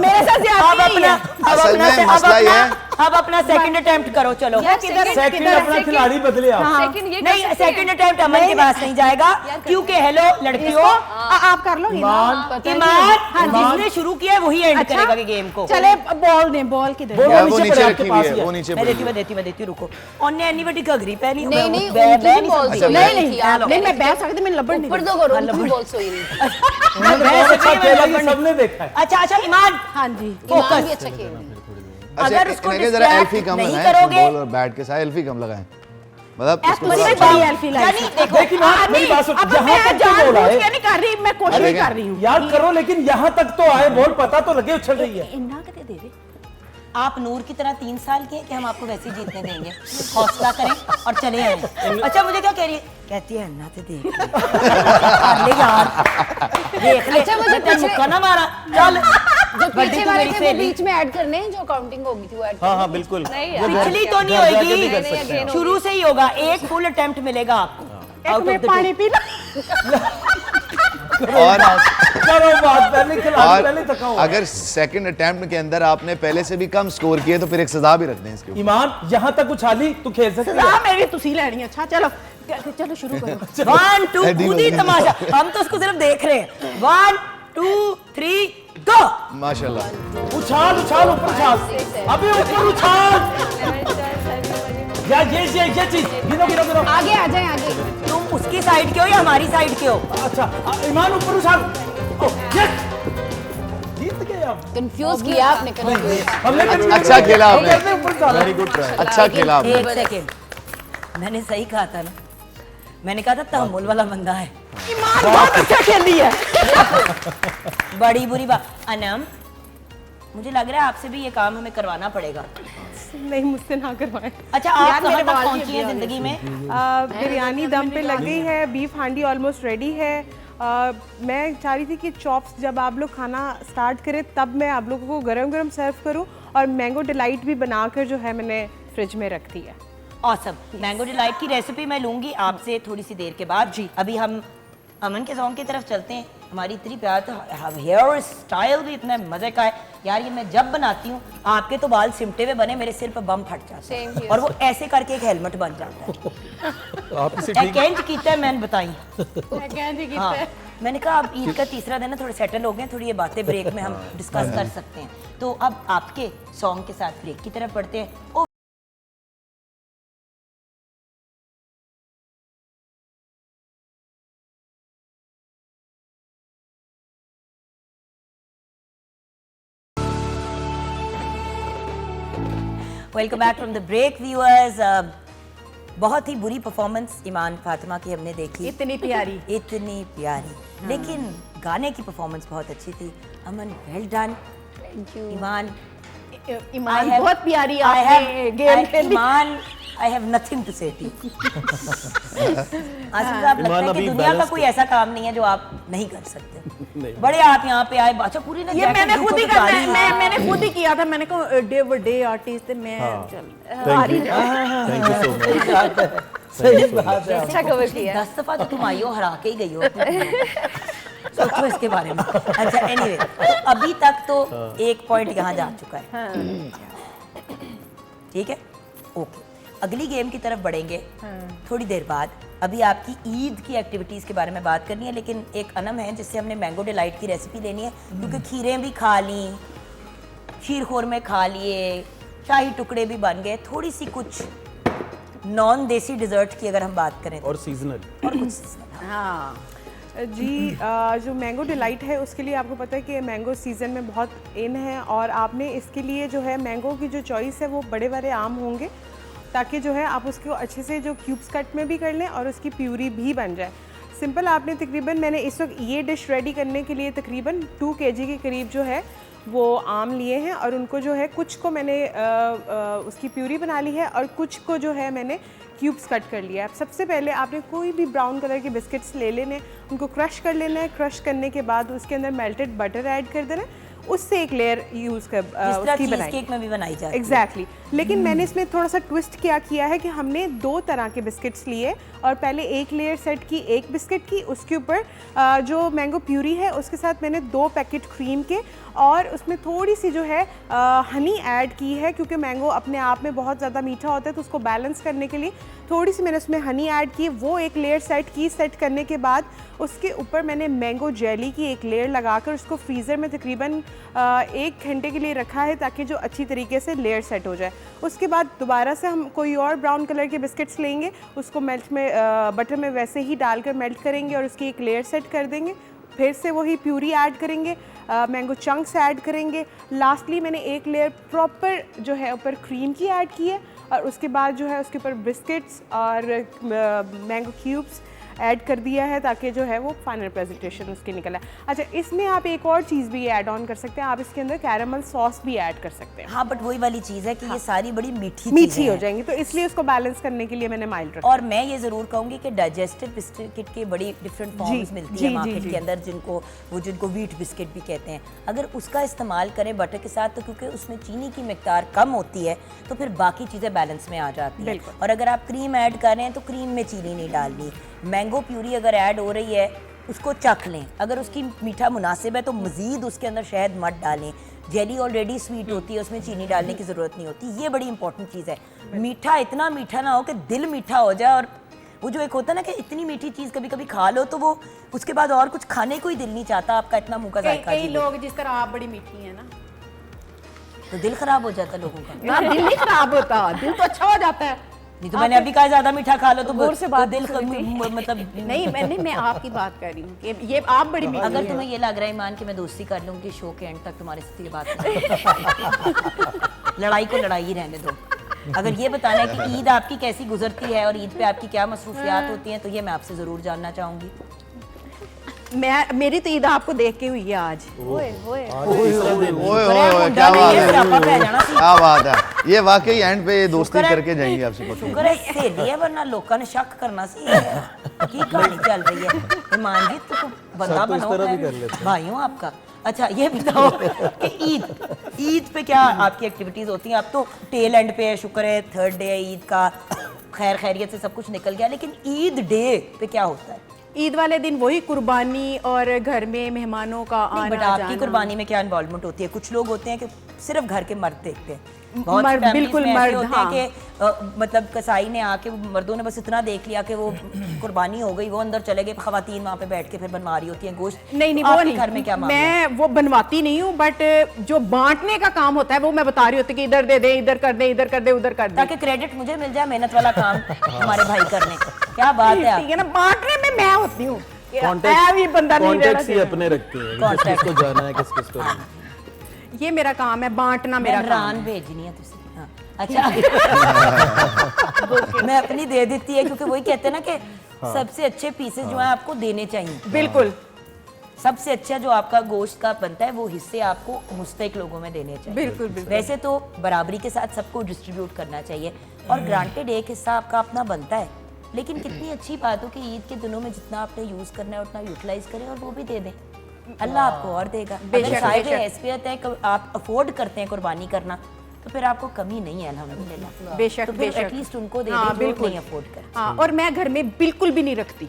C: मेरे साथ
A: अब
C: ज्यादा
A: अपना
F: असल में मसला ये है
A: अब अपना सेकंड अटेम्प्ट करो, चलो।
G: सेकंड अपना खिलाड़ी बदले आप।
D: सेकंड ये
A: नहीं, सेकंड अटेम्प्ट अमन के पास नहीं जाएगा, क्योंकि हेलो लड़कियों,
H: आप कर लो
A: ईमान जिसने शुरू किया है वही एंड करेगा कि गेम को।
H: चले बॉल ने बॉल किधर
G: वो
F: वो
G: नीचे
F: नीचे
G: पड़े
F: रखी
G: आपके
F: हुई
G: पास
F: है,
G: ही है।
F: वो नीचे
A: मैं
F: पड़ी
A: देती हूँ, रुको। ओने एनीबॉडी का घरी पे नहीं,
C: नहीं नहीं
A: मैं
C: उनकी
A: नहीं
C: भी बॉल
A: सकती।
F: अच्छा,
H: नहीं नहीं नहीं मैं बह सकती, मैं लब्बड़ नहीं
C: ऊपर दो करो उनकी बॉल सोई रही
A: मैं
G: बहुत अच्छा
A: सकती हूँ,
G: खेला,
A: मैं
G: ये
A: लब्बड़
G: सबने देखा है।
A: अच्छा अच्छा ईमान,
H: हाँ जी
C: ईमान भी अच्छा खेल रही है।
A: अगर उसको
F: इन्हें जरा
A: distract
F: एल्फी कम
A: नहीं
F: लगाएं,
A: करोगे
F: बॉल और बैट के साथ एल्फी कम लगाएं, मतलब इसको
H: मुझे
F: थोड़ा
H: बड़ी
F: अच्छा-
H: एल्फी लाई
A: यानी देखो,
G: देखिए मैं मेरी बात सुन,
H: अब
G: यहाँ
H: मैं
G: तक तो
H: जान
G: बोला
H: बूझ
G: है
H: के नहीं कर रही, मैं कोशिश
F: अरे
H: कर रही हूँ।
G: यार करो, लेकिन यहाँ तक तो आए, बॉल पता तो लगे उछल रही है।
H: इन्ना के दे दे
A: आप नूर की तरह 3 साल के हैं कि हम आपको वैसे ही जीतने देंगे। हौसला करें और चले आए। अच्छा मुझे क्या कह रही है? कहती है अन्ना तो देख ले यार, देख ले।
C: अच्छा, मुझे
A: तेरे मुक्का ना मारा, चल।
C: जो
A: बड़ी
C: पीछे
A: तू
C: वाले
A: मेरी
C: थे वो
A: सहेली।
C: बीच में ऐड करने हैं, जो काउंटिंग होगी थी वो ऐड
E: हाँ हाँ बिल्कुल।
D: नहीं
E: वो
D: यार।
E: घर-
A: पिछली तो नहीं
E: घर जाके भी
A: होगी,
E: कर सकते हैं।
A: शुरू से ही होगा। एक फुल अटेम्प्ट मिलेगा आपको।
H: एक
A: Out of
H: में
A: the
H: पानी
A: two।
H: पीना
F: और
G: करो बात, पहले खिलाड़ी पहले थका
F: और
G: हुआ है।
F: अगर सेकंड अटेम्प्ट के अंदर आपने पहले से भी कम स्कोर किए तो फिर एक सजा भी रख दें इसके ऊपर।
G: ईमान यहाँ तक उछाली तू खेल सकती
H: सजा
G: है।
H: मेरी तुसी लेनी है। अच्छा चलो चलो शुरू करो।
A: 1 2
F: Heading
A: खुद ही
F: होगी।
A: तमाशा, हम तो उसको सिर्फ देख रहे हैं। 1 2 3 गो।
F: माशाल्लाह।
G: उछाल उछाल ऊपर उछाल, अभी ऊपर उछाल। यार ये चीज गिनो गिनो गिनो।
C: आगे आ जाए आगे।
A: तुम उसकी साइड के हो या हमारी साइड के हो?
G: अच्छा ईमान ऊपर उछाल। यस, जीत गए आप।
C: कंफ्यूज किया आपने, कंफ्यूज।
G: हमने
F: अच्छा खेला आपने।
G: कैसे ऊपर उछाला?
E: Very good try.
F: अच्छा खेला आपने।
A: एक सेकेंड, मैंने सही कहा था ना, मैंने कहा था तहम्मुल वाला बंदा है।
H: ईमान बहुत अच्छा खेली है।
A: बड़ी बुरी बात। अनम, मुझे लग रहा है आपसे भी ये काम हमें करवाना पड़ेगा।
B: नहीं, मुझसे ना करवाएं।
A: अच्छा आप
H: यार,
A: कहाँ
H: मेरे
A: तक
H: बाल
A: पहुंची
H: भी
A: हैं
H: अभी
A: जिंदगी में?
B: बिरयानी दम पे लग गई है, बीफ हांडी ऑलमोस्ट रेडी है। मैं चाह रही थी कि चॉप्स जब आप लोग खाना स्टार्ट करें तब मैं आप लोगों को गरम गरम सर्व करूं, और मैंगो डिलाइट भी बनाकर जो है मैंने फ्रिज में रख दी है।
A: ऑसम। मैंगो डिलाइट की रेसिपी मैं लूंगी आपसे थोड़ी सी देर के बाद। जी अभी हम अमन के सॉन्ग की तरफ चलते हैं। हमारी इतनी प्यार, तो हेयर स्टाइल भी इतना मजे का है यार। ये मैं जब बनाती हूँ, आपके तो बाल सिमटे हुए बने, मेरे सिर पे बम फट जाता
D: Same
A: है
D: here.
A: और वो ऐसे करके एक हेलमेट बन जाता है।
E: आप इसे ठीक
A: कैंच कीता है मैंने बताई। हाँ, मैंने कहा अब ईद का तीसरा दिन है, थोड़े सेटल हो गए, थोड़ी ये बातें ब्रेक में हम डिस्कस कर सकते हैं। तो अब आपके सॉन्ग के साथ ब्रेक की तरफ बढ़ते हैं। Oh welcome back from the break viewers. बहुत ही बुरी परफॉर्मेंस ईमान फातिमा की हमने देखी।
H: इतनी प्यारी।
A: इतनी प्यारी, लेकिन गाने की परफॉर्मेंस बहुत अच्छी थी। अमन वेल डन। ईमान
H: ईमान बहुत प्यारी आपने गेम खेली।
A: ईमान आई हैव नथिंग टू से टू। आसिफ साहब, लगता है कि
E: अभी
A: दुनिया का
E: balance
A: कोई ऐसा काम नहीं है जो आप नहीं कर सकते। बड़े आप यहाँ पे आए, अच्छा पूरी ना
H: ये
A: jacket
H: मैंने
A: ऊपर
H: खुद ही
A: उतारी
H: करना
A: है।
H: है, मैंने खुद ही किया था। मैंने कहा डे आर्टिस्ट मैं चल
E: थैंक यू सो मच।
G: सही बात है।
D: अच्छा कवर किया।
A: 10 दफा तो तुम आई हो, हरा के ही गई हो। सोचो इसके बारे में। अच्छा एनीवे, अभी तक तो एक पॉइंट यहाँ जा चुका है। ठीक है, ओके। अगली गेम की तरफ बढ़ेंगे थोड़ी देर बाद। अभी आपकी ईद की एक्टिविटीज के बारे में बात करनी है, लेकिन एक अनम है जिससे हमने मैंगो डिलाइट की रेसिपी लेनी है, क्योंकि खीरें भी खा ली, खीर खोरमे खा लिए, शाही टुकड़े भी बन गए। थोड़ी सी कुछ नॉन देसी डिजर्ट की अगर हम बात करें तो,
E: और सीजनल
A: और कुछ seasonal।
H: हाँ
B: जी जो मैंगो डिलाइट है उसके लिए आपको पता है कि मैंगो सीज़न में बहुत इन है, और आपने इसके लिए जो है मैंगो की जो चॉइस है वो बड़े बड़े आम होंगे, ताकि जो है आप उसको अच्छे से जो क्यूब्स कट में भी कर लें और उसकी प्यूरी भी बन जाए। सिंपल आपने तकरीबन, मैंने इस वक्त ये डिश रेडी करने के लिए तकरीबन 2 kg के करीब जो है वो आम लिए हैं, और उनको जो है कुछ को मैंने उसकी प्यूरी बना ली है और कुछ को जो है मैंने क्यूब्स कट कर लिया है। सबसे पहले आपने कोई भी ब्राउन कलर के बिस्किट्स ले लेने, उनको क्रश कर लेना है। क्रश करने के बाद उसके अंदर मेल्टेड बटर ऐड कर देना है, उससे एक लेयर यूज़ कर
A: जिस तरह
B: उसकी
A: चीज़
B: बनाई।
A: केक में भी बनाई जाती है।
B: एग्जैक्टली लेकिन मैंने इसमें थोड़ा सा ट्विस्ट क्या किया है कि हमने 2 तरह के बिस्किट्स लिए और पहले एक लेयर सेट की एक बिस्किट की, उसके ऊपर जो मैंगो प्यूरी है उसके साथ मैंने 2 पैकेट क्रीम के और उसमें थोड़ी सी जो है हनी ऐड की है, क्योंकि मैंगो अपने आप में बहुत ज़्यादा मीठा होता है तो उसको बैलेंस करने के लिए थोड़ी सी मैंने उसमें हनी ऐड की। वो एक लेयर सेट की, सेट करने के बाद उसके ऊपर मैंने मैंगो जेली की एक लेयर लगाकर उसको फ्रीज़र में तकरीबन 1 घंटे के लिए रखा है ताकि जो अच्छी तरीके से लेयर सेट हो जाए। उसके बाद दोबारा से हम कोई और ब्राउन कलर के बिस्किट्स लेंगे, उसको मेल्ट में बटर में वैसे ही डालकर मेल्ट करेंगे और उसकी एक लेयर सेट कर देंगे। फिर से वही प्यूरी ऐड करेंगे, मैंगो चंक्स ऐड करेंगे। लास्टली मैंने एक लेयर प्रॉपर जो है ऊपर क्रीम की ऐड की है और उसके बाद जो है उसके ऊपर बिस्किट्स और मैंगो क्यूब्स ऐड कर दिया है ताकि जो है वो फाइनल प्रेजेंटेशन उसकी निकल आए। अच्छा, इसमें आप एक और चीज़ भी ऐड ऑन कर सकते हैं, आप इसके अंदर कैरामल सॉस भी ऐड कर सकते हैं।
A: हाँ, बट वही वाली चीज़ है कि ये सारी बड़ी मीठी
B: मीठी
A: चीज़ें
B: हो
A: हैं।
B: जाएंगी तो इसलिए उसको बैलेंस करने के लिए मैंने माइल्ड रखा।
A: और मैं ये ज़रूर कहूँगी कि डाइजेस्टिव बिस्किट के बड़ी डिफरेंट फॉर्म्स मिलती है मार्केट के अंदर, जिनको व्हीट बिस्किट भी कहते हैं। अगर उसका इस्तेमाल करें बटर के साथ तो क्योंकि उसमें चीनी की मिकदार कम होती है तो फिर बाकी चीज़ें बैलेंस में आ जाती हैं। और अगर आप क्रीम ऐड कर रहे हैं तो क्रीम में चीनी नहीं डालनी। मैंगो प्यूरी अगर ऐड हो रही है उसको चख लें, अगर उसकी मीठा मुनासिब है तो मज़ीद उसके अंदर शहद मत डालें। जेली ऑलरेडी स्वीट होती है, उसमें चीनी डालने की ज़रूरत नहीं होती। ये बड़ी इंपॉर्टेंट चीज़ है। मीठा इतना मीठा ना हो कि दिल मीठा हो जाए, और वो जो एक होता है ना कि इतनी मीठी चीज़ कभी कभी खा लो तो वो उसके बाद और कुछ खाने को ही दिल नहीं चाहता, आपका इतना मुँह का जायका
H: कई
A: अजीब है।
H: लोग जिस तरह आप बड़ी मीठी हैं ना,
A: तो दिल खराब हो जाता लोगों का।
H: ना दिल नहीं खराब होता, दिल तो अच्छा हो जाता है।
A: नहीं तो मैंने अभी कहा ज़्यादा मीठा खा लो तो
D: गौर से बात
A: दिल मतलब
H: नहीं मैं आपकी बात कर रही हूँ कि ये आप बड़ी मीठी
A: अगर
H: हैं।
A: तुम्हें ये लग रहा है ईमान कि मैं दोस्ती कर लूँगी शो के एंड तक तुम्हारे साथ ये बात करूँ। लड़ाई को लड़ाई ही रहने दो। अगर ये बताना है कि ईद आपकी कैसी गुजरती है और ईद पे आपकी क्या मसरूफियात होती हैं तो ये मैं आपसे ज़रूर जानना चाहूँगी।
H: मेरी तो ईद आपको देख के हुई है आज।
F: ओए ओए क्या बात है, क्या बात है। ये वाकई एंड पे ये दोस्ती करके जाएंगे आपसे पक्का।
A: शुक्र है सहेली है, वरना लोगों ने शक करना सी की कहानी चल रही है। ईमान जी तो बंदा
E: तो इस
A: बनो,
E: तरह भी कर लेते हैं।
A: भाई हूँ आपका। अच्छा ये बताओ कि ईद पे क्या आपकी एक्टिविटीज़ होती हैं? अब तो टेल एंड पे है, शुक्र है 3rd डे है ईद का, खैर खैरियत से सब कुछ निकल गया, लेकिन ईद डे पे क्या होता है?
H: ईद वाले दिन वही कुर्बानी और घर में मेहमानों का आना
A: बट आपकी
H: जाना।
A: कुर्बानी में क्या इन्वॉल्वमेंट होती है? कुछ लोग होते हैं कि सिर्फ घर के मर्द देखते हैं, बहुत
H: मर्द,
A: families
H: बिल्कुल
A: में ऐसे
H: मर्द,
A: होते
H: हाँ।
A: हैं कि मतलब कसाई ने आके मर्दों ने बस इतना देख लिया कि वो कुर्बानी हो गई, वो अंदर चले गए, खवातीन वहाँ पे बैठ के फिर बनवा रही होती हैं गोश्त।
H: नहीं
A: आपके
H: वो नहीं,
A: घर में क्या मामला है?
H: मैं वो बनवाती नहीं हूँ, बट जो बांटने का काम होता है वो मैं बता रही होती कि इधर दे दे, इधर कर दे, इधर कर दे, उधर कर दे,
A: ताकि क्रेडिट मुझे मिल जाए मेहनत वाला काम हमारे भाई करने। क्या बात है
H: ठीक है ना। बांटने में मैं होती हूँ,
E: कॉन्टेक्ट
H: भी बंदा नहीं रहना
E: कॉन्टेक्ट ही
H: चाहिए।
E: अपने रखते हैं,
A: Context।
E: किस किसको जाना है किस किसको नहीं।
H: ये मेरा काम है, बांटना मेरा काम
A: रान
H: है।
A: भेजनी है तुझे। हाँ। अच्छा मैं अपनी दे देती है क्योंकि वही कहते हैं ना कि सबसे अच्छे पीसेस जो है आपको देने चाहिए।
H: बिल्कुल
A: सबसे अच्छा जो आपका गोश्त का बनता है वो हिस्से आपको मुस्तहिक लोगों में देने चाहिए।
H: बिल्कुल बिल्कुल।
A: वैसे तो बराबरी के साथ सबको डिस्ट्रीब्यूट करना चाहिए और ग्रांटेड एक हिस्सा आपका अपना बनता है, लेकिन कितनी अच्छी बात हो कि ईद के दिनों में जितना आपने यूज़ करना है उतना यूटिलाइज करें और वो भी दे दें। अल्लाह आपको और देगा। अगर साहिब हैसियत है कि आप अफोर्ड करते हैं कुर्बानी करना तो फिर आपको कमी नहीं है अल्हम्दुलिल्लाह।
H: बेशक
A: तो फिर
H: बेशक
A: एटलीस्ट उनको दे
H: हाँ,
A: दें जो
H: बिल्कुल
A: नहीं अफोर्ड कर।
H: हाँ, और मैं घर में बिल्कुल भी नहीं रखती,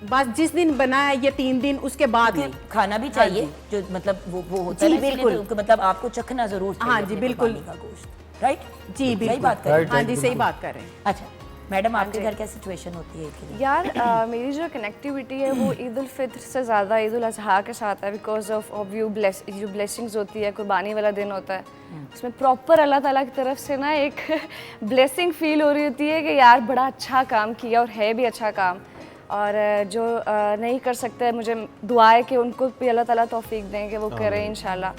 H: बस जिस दिन बना है ये 3 दिन, उसके बाद नहीं।
A: खाना भी चाहिए जो मतलब वो होता है
H: जी,
A: ना, इसीलिए
H: बिल्कुल।
A: तो मतलब आपको चखना जरूर चाहिए।
H: हाँ जी,
A: अपने
H: बिल्कुल।
A: कुर्बानी का गोश्त, राइट?
H: जी
A: सही
H: बिल्कुल,
A: बात कर रहे हैं।
H: हाँ जी सही बात कर रहे हैं।
A: अच्छा मैडम आपके घर क्या सिचुएशन होती है इसके लिए?
D: यार मेरी जो कनेक्टिविटी है वो ईद उल फित्र से ज़्यादा ईद उल अज़हा के साथ है, बिकॉज ऑफ व्यू जो ब्लेसिंग्स होती है, कुर्बानी वाला दिन होता है, उसमें प्रॉपर अल्लाह ताला की तरफ से ना एक ब्लेसिंग फील हो रही होती है कि यार बड़ा अच्छा काम किया और है भी अच्छा काम। और जो नहीं कर सकते, मुझे दुआ है कि उनको भी अल्लाह ताला तौफीक दें कि वो करें इंशाल्लाह।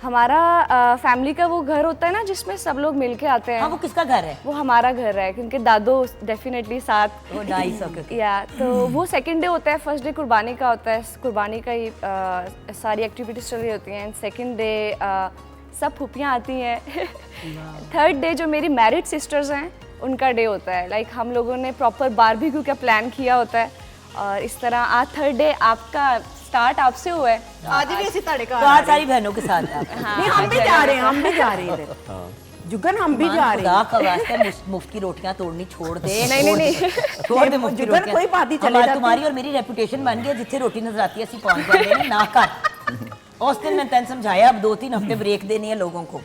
D: हमारा फैमिली का वो घर होता है ना जिसमें सब लोग मिल के आते हैं।
A: हाँ, वो किसका घर है?
D: वो हमारा घर है क्योंकि दादो डेफिनेटली साथ
A: वो नाइस ओके।
D: या तो वो सेकंड डे होता है, फर्स्ट डे कुर्बानी का होता है, कुर्बानी का ही सारी एक्टिविटीज चल रही होती हैं। सेकंड डे सब फूफियाँ आती हैं। थर्ड डे जो मेरी मैरिड सिस्टर्स हैं उनका डे होता है, लाइक हम लोगों ने प्रॉपर बारबेक्यू का प्लान किया होता है और इस तरह आज थर्ड डे आपका स्टार्ट आपसे हुआ है।
H: आज भी ऐसी तड़े
A: तो आज सारी बहनों के साथ आप
H: नहीं, हम भी जा रहे हैं, हम भी जा रहे हैं इधर जुगन, हम भी जा रहे हैं।
A: खुदा का वास्ते मुफ्त की रोटियां तोड़नी छोड़ दे।
D: नहीं।
A: छोड़ दे मुफ्त की
H: जुगन,
A: रोटियां।
H: कोई बात नहीं, चले
A: हमारी-
H: जाते
A: तुम्हारी और मेरी रेपुटेशन बन गई, जिथे रोटी नजर आती है ਅਸੀਂ पहुंच जाते हैं ना कर। उस दिन मैं तैन समझाया, अब 2-3 हफ्ते ब्रेक देनी है लोगों को।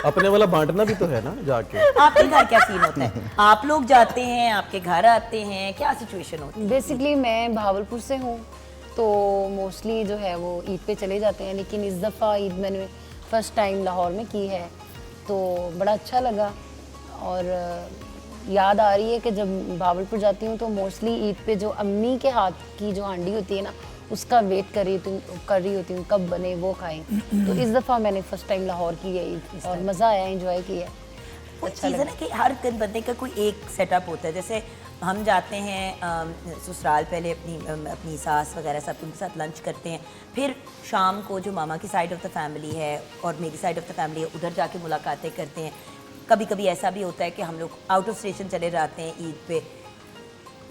E: अपने वाला बांटना भी तो है ना जाके।
A: आपके घर क्या सीन होता है? आप लोग जाते हैं, आपके घर आते हैं, क्या सिचुएशन होती है?
D: बेसिकली मैं भावलपुर से हूँ, तो मोस्टली जो है वो ईद पे चले जाते हैं, लेकिन इस दफ़ा ईद मैंने फर्स्ट टाइम लाहौर में की है, तो बड़ा अच्छा लगा। और याद आ रही है कि जब भावलपुर जाती हूँ तो मोस्टली ईद पे जो अम्मी के हाथ की जो हांडी होती है ना, उसका वेट कर रही होती हूँ कब बने वो खाएं। तो इस दफ़ा मैंने फर्स्ट टाइम लाहौर की है ईद, और मज़ा आया, एंजॉय किया।
A: कुछ चीज़ है ना कि हर बंदे का कोई एक सेटअप होता है। जैसे हम जाते हैं ससुराल, पहले अपनी सास वगैरह सब उनके साथ लंच करते हैं, फिर शाम को जो मामा की साइड ऑफ द फैमिली है और मेरी साइड ऑफ द फैमिली है, उधर जाके मुलाकातें करते हैं। कभी कभी ऐसा भी होता है कि हम लोग आउट ऑफ स्टेशन चले जाते हैं ईद पे,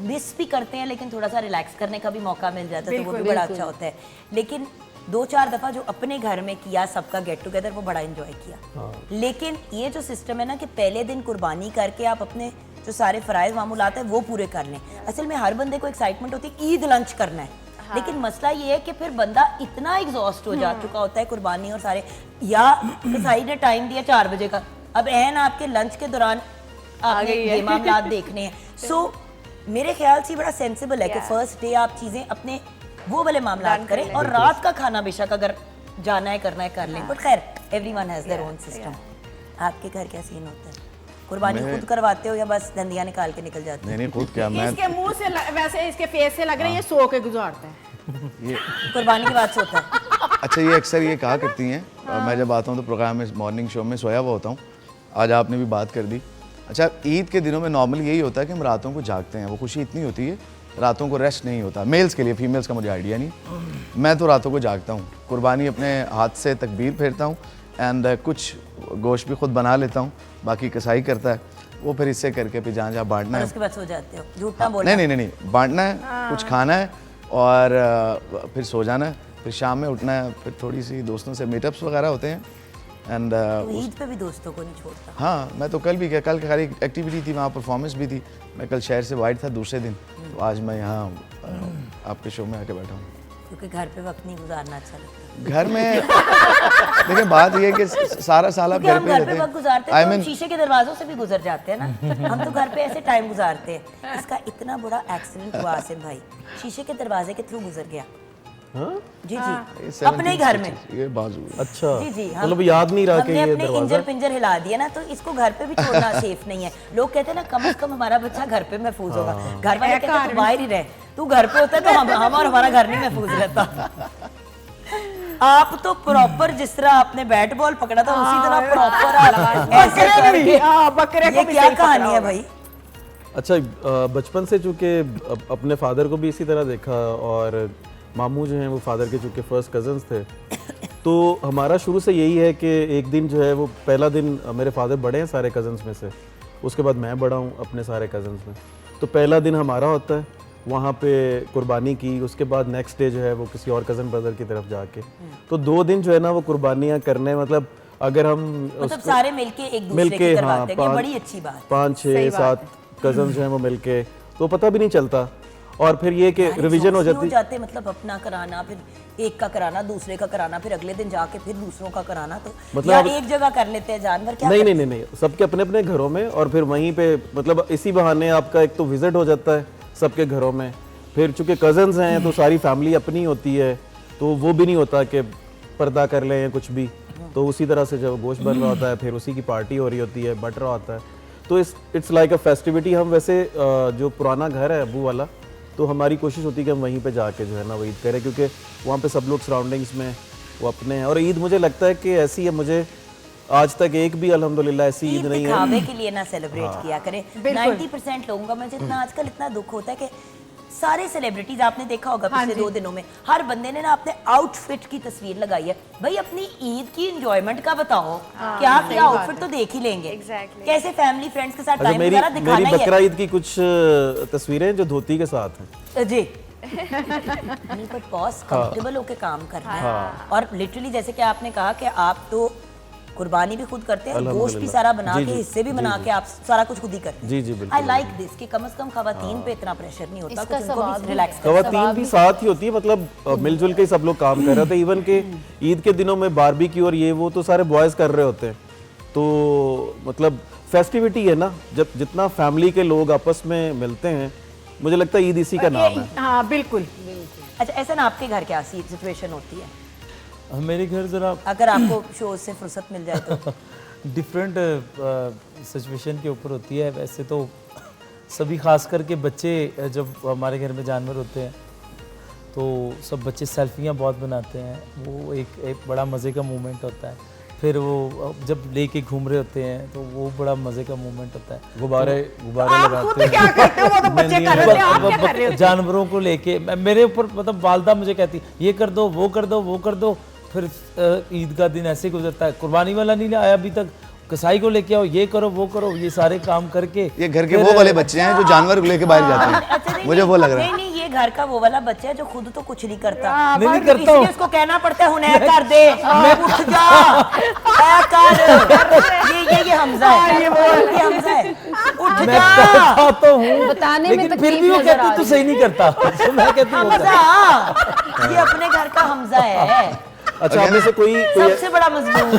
A: मिस भी करते हैं, लेकिन थोड़ा सा रिलैक्स करने का भी मौका मिल जाता है, तो वो भी बड़ा अच्छा होता है। लेकिन 2-4 दफ़ा जो अपने घर में किया सबका गेट टुगेदर, वो बड़ा एंजॉय किया। लेकिन ये जो सिस्टम है ना कि पहले दिन कुर्बानी करके आप अपने जो सारे फ़राइज़ मामूलात हैं वो पूरे कर लें। असल में हर बंदे को एक्साइटमेंट होती है ईद लंच करना है, लेकिन मसला ये है कि फिर बंदा इतना एग्जॉस्ट हो जा चुका होता है कुर्बानी और सारे, या कसाई ने टाइम दिया 4 बजे का, अब एन आपके लंच के दौरान आपने ये मामलात देखने हैं। सो मेरे ख्याल से बड़ा सेंसिबल है कि फर्स्ट डे आप चीज़ें अपने वो वाले मामलात करें, और रात का खाना बेशक अगर जाना है करना है कर लें, बट खैर everyone has their own system. आपके घर क्या सीन होता है? कुर्बानी खुद करवाते हो या बस दंदियाँ निकाल के निकल जाते हो?
F: नहीं खुद क्या, मैं
H: इसके मुंह से वैसे इसके फेस से लग रहा है ये सो के गुजारता है।
F: ये
A: कुर्बानी के बाद सोता है।
F: अच्छा, ये अक्सर ये कहा करती हैं, मैं जब आता हूँ तो प्रोग्राम में मॉर्निंग शो में सोया हुआ होता हूँ, आज आपने भी बात कर दी। अच्छा, ईद के दिनों में नॉर्मल यही होता है कि हम रातों को जागते हैं, वो खुशी इतनी होती है, रातों को रेस्ट नहीं होता मेल्स के लिए, फीमेल्स का मुझे आइडिया नहीं। मैं तो रातों को जागता हूँ, कुर्बानी अपने हाथ से तकबीर फेरता हूँ, एंड कुछ गोश्त भी खुद बना लेता हूँ, बाकी कसाई करता है वो, फिर इससे करके फिर जहाँ बांटना
A: और
F: है।
A: उसके बाद सो जाते हो? झूठ ना बोलना।
F: नहीं, बांटना है, कुछ खाना है और फिर सो जाना है, फिर शाम में उठना है, फिर थोड़ी सी दोस्तों से मीटअप्स वगैरह होते हैं। एंड
A: तो ईद पे भी दोस्तों को नहीं छोड़ता?
F: हाँ, मैं तो कल भी गया, कल खाली एक्टिविटी थी, वहाँ परफॉर्मेंस भी थी। मैं कल शहर से वाइट था दूसरे दिन, तो आज मैं यहाँ आपके शो में आके बैठा हूँ।
A: क्योंकि घर पे वक्त नहीं गुजारना अच्छा लगता।
F: घर में देखिए बात ये है कि सारा साल आप
A: क्योंकि
F: घर
A: हम
F: पे
A: घर पे वक्त
F: रहते
A: गुजारते
F: हैं।
A: हैं, तो हम शीशे के दरवाजों से भी गुजर जाते हैं ना। हम तो घर पे ऐसे टाइम गुजारते हैं। इसका इतना बड़ा एक्सीडेंट हुआ आसिम भाई, शीशे के दरवाजे के थ्रू गुजर गया। जी जी, अपने ही घर में।
F: ये बाजू
E: अच्छा,
A: जी जी,
E: मतलब याद नहीं रहा कि
A: हमने
E: ये
A: अपने
E: दरवाजा।
A: इंजर पिंजर हिला दिया ना, तो इसको घर पे भी छोड़ना सेफ नहीं है। लोग कहते हैं ना कम से कम हमारा बच्चा घर पे महफूज होगा, घर वाले कहते हैं तू बाहर ही रहे, तू घर पे होता है तो हम और हमारा घर नहीं महफूज रहता। आप तो प्रॉपर जिस तरह आपने बैट बॉल पकड़ा था उसी तरह प्रॉपर आप ऐसे करके,
H: बकरे को
A: ये
H: भी
A: क्या
H: सही
A: कहानी
H: पकड़ा
A: है
H: होगा।
A: भाई?
E: अच्छा, बचपन से चूँकि अपने फादर को भी इसी तरह देखा, और मामू जो हैं वो फादर के चूँकि फर्स्ट कज़न्स थे, तो हमारा शुरू से यही है कि एक दिन जो है वो पहला दिन, मेरे फादर बड़े हैं सारे कज़न्स में से, उसके बाद मैं बड़ा हूँ अपने सारे कज़न्स में, तो पहला दिन हमारा होता है, वहाँ पे कुर्बानी की, उसके बाद नेक्स्ट डे जो है वो किसी और कज़न ब्रदर की तरफ जाके, तो 2 दिन जो है ना वो कुर्बानियाँ करने, मतलब अगर हम
A: मतलब सारे मिलके एक दूसरे की करवाते हैं, ये बड़ी अच्छी बात।
E: 5, 6, 7 कज़न जो हैं वो मिलके, तो पता भी नहीं चलता, और फिर ये कि रिवीजन हो जाती,
A: मतलब अपना कराना, फिर एक का कराना, दूसरे का कराना, फिर अगले दिन जाके फिर दूसरों का कराना, तो
E: मतलब
A: या एक जगह कर लेते हैं जानवर क्या?
E: नहीं, सबके अपने अपने घरों में, और फिर वहीं पे मतलब इसी बहाने आपका एक तो विजिट हो जाता है सबके घरों में, फिर चूंकि कज़न्स हैं तो सारी फैमिली अपनी होती है, तो वो भी नहीं होता कि पर्दा कर लें या कुछ भी, तो उसी तरह से जब गोश्त बन रहा होता है फिर उसी की पार्टी हो रही होती है, बट रहा होता है, तो इट्स लाइक अ फेस्टिविटी। हम वैसे जो पुराना घर है अबू वाला, तो हमारी कोशिश होती है कि हम वहीं पे जाके जो है ना वो ईद करें, क्योंकि वहाँ पे सब लोग सराउंडिंग्स में वो अपने हैं, और ईद मुझे लगता है कि ऐसी है, मुझे आज तक एक भी अल्हम्दुलिल्लाह ऐसी ईद नहीं है
A: दिखावे के लिए ना सेलिब्रेट किया करें। 90% लोगों का मुझे इतना इतना दुख होता है कि सारे सेलिब्रिटीज आपने देखा होगा पिछले 2 दिनों में, हर बंदे ने ना अपने आउटफिट की तस्वीर लगाई है। भाई अपनी ईद की एंजॉयमेंट का बताओ, क्या किया, आउटफिट तो देख ही लेंगे। कैसे फैमिली फ्रेंड्स के साथ
E: अच्छा,
A: टाइम
E: मेरी
A: गुजारा दिखाना ही
E: बकरा ईद की कुछ तस्वीरें जो धोती के साथ हैं
A: है। जी नहीं पर बॉस कंफर्टेबल होके काम करना है। और लिटरली जैसे कि आपने कहा कि आप तो कुर्बानी भी खुद करते हैं, गोश्त भी सारा बना के, हिस्से भी बना के, आप सारा कुछ खुद ही करते हैं।
E: जी जी बिल्कुल।
A: आई लाइक दिस कि कम से कम खवातीन पे इतना प्रेशर नहीं होता, कुछ उनको भी रिलैक्स
E: खवातीन भी साथ ही होती है, मतलब मिलजुल के ही सब लोग काम कर रहे होते हैं। इवन के ईद के दिनों में बारबेक्यू और ये वो तो सारे बॉयज कर रहे होते हैं। तो मतलब फेस्टिविटी है ना, जब जितना फैमिली के लोग आपस में मिलते हैं, मुझे लगता है ईद इसी का नाम है।
H: हाँ बिल्कुल।
A: अच्छा ऐसा ना आपके घर क्या सिचुएशन होती है
G: मेरे घर ज़रा
A: अगर आपको शो से फुर्सत मिल जाए तो?
G: डिफरेंट सिचुएशन के ऊपर होती है। वैसे तो सभी खास करके बच्चे जब हमारे घर में जानवर होते हैं तो सब बच्चे सेल्फियाँ बहुत बनाते हैं, वो एक बड़ा मज़े का मोमेंट होता है। फिर वो जब लेके घूम रहे होते हैं तो वो बड़ा मज़े का मोमेंट होता है। गुब्बारे लगाते हैं।
H: क्या करते हो, वो तो बच्चे कर रहे थे, आप क्या कर रहे हो?
G: जानवरों को लेके मेरे ऊपर मतलब वालदा मुझे कहती ये कर दो, वो कर दो, वो कर दो। फिर ईद का दिन ऐसे गुजरता है, कुर्बानी वाला नहीं आया अभी तक, कसाई को लेके आओ, ये करो वो करो, ये सारे काम करके।
F: ये घर के वो वाले बच्चे हैं जो जानवर लेके बाहर जाते हैं, मुझे वो लग रहा है।
A: नहीं ये घर का वो वाला बच्चा है जो खुद तो कुछ नहीं करता,
G: नहीं करता हूँ।
A: इसलिए उसको कहना पड़ता है हुनैर कर दे, उठ जा, ऐ कर। ये हमजा है, ये हमजा है, उठ
G: मैं
A: जा।
G: करता हूँ
C: बताने में
G: लेकिन फिर भी वो कहती तू सही नहीं करता, तो मैं कहती हूँ
A: हमजा, ये अपने घर का हमजा है,
E: अच्छा आप में से कोई
A: सबसे बड़ा मजलूम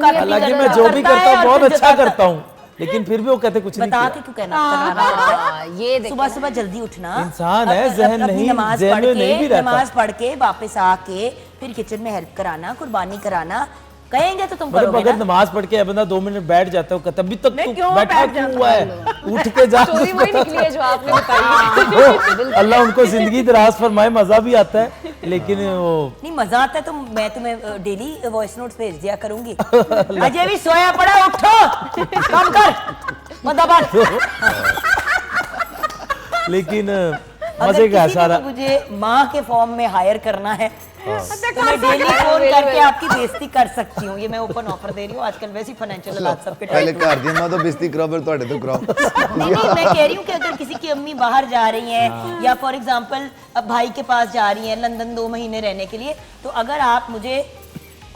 A: का
G: हालांकि मैं जो भी करता हूँ बहुत अच्छा करता हूँ, लेकिन फिर भी वो कहते कुछ नहीं
A: बता
G: किया।
A: के क्यों कहना पड़ता है?
C: ये देखो
A: सुबह सुबह जल्दी उठना,
G: इंसान है, जहन
A: अपनी
G: नहीं,
A: नमाज
G: जहन
A: पढ़
G: में नहीं भी
A: के,
G: रहता।
A: नमाज पढ़ के वापस आके फिर किचन में हेल्प कराना, कुर्बानी कराना, कहेंगे तो तुम
G: मतलब
A: करोगे
G: अगर
A: ना।
G: नमाज पढ़ के बंदा 2 मिनट बैठ जाता है, तभी तक
H: मैं
G: तू
H: क्यों
G: बैठा
H: बैठ
G: क्यों
H: जाता
G: हुआ है, उठ के जा।
D: स्टोरी वही निकली है जो आपने बताई।
G: अल्लाह उनको जिंदगी दराज फरमाए, मजा भी आता है, लेकिन वो
A: नहीं मजा आता है तो मैं तुम्हें डेली वॉइस नोट्स भेज दिया करूंगी। अजय भी सोया पड़ा, उठो काम कर, मदाबाद।
G: लेकिन
A: अगर
G: मजे का है
A: किसी
G: सारा।
A: ने मुझे माँ के फॉर्म में हायर करना है तो मैं डेली फोन करके आपकी बेइज्जती कर सकती हूँ, ये मैं ओपन ऑफर दे रही हूँ। आजकल वैसे ही फाइनेंशियल हालात सबके
F: पहले
A: टाइट
F: कर दी मैं तो बेइज्जती कराओ फिर ਤੁਹਾਡੇ तो कराओ।
A: नहीं मैं कह रही हूँ कि अगर किसी की अम्मी बाहर जा रही हैं या फॉर एग्जांपल अब भाई के पास जा रही हैं लंदन 2 महीने रहने के लिए, तो अगर आप मुझे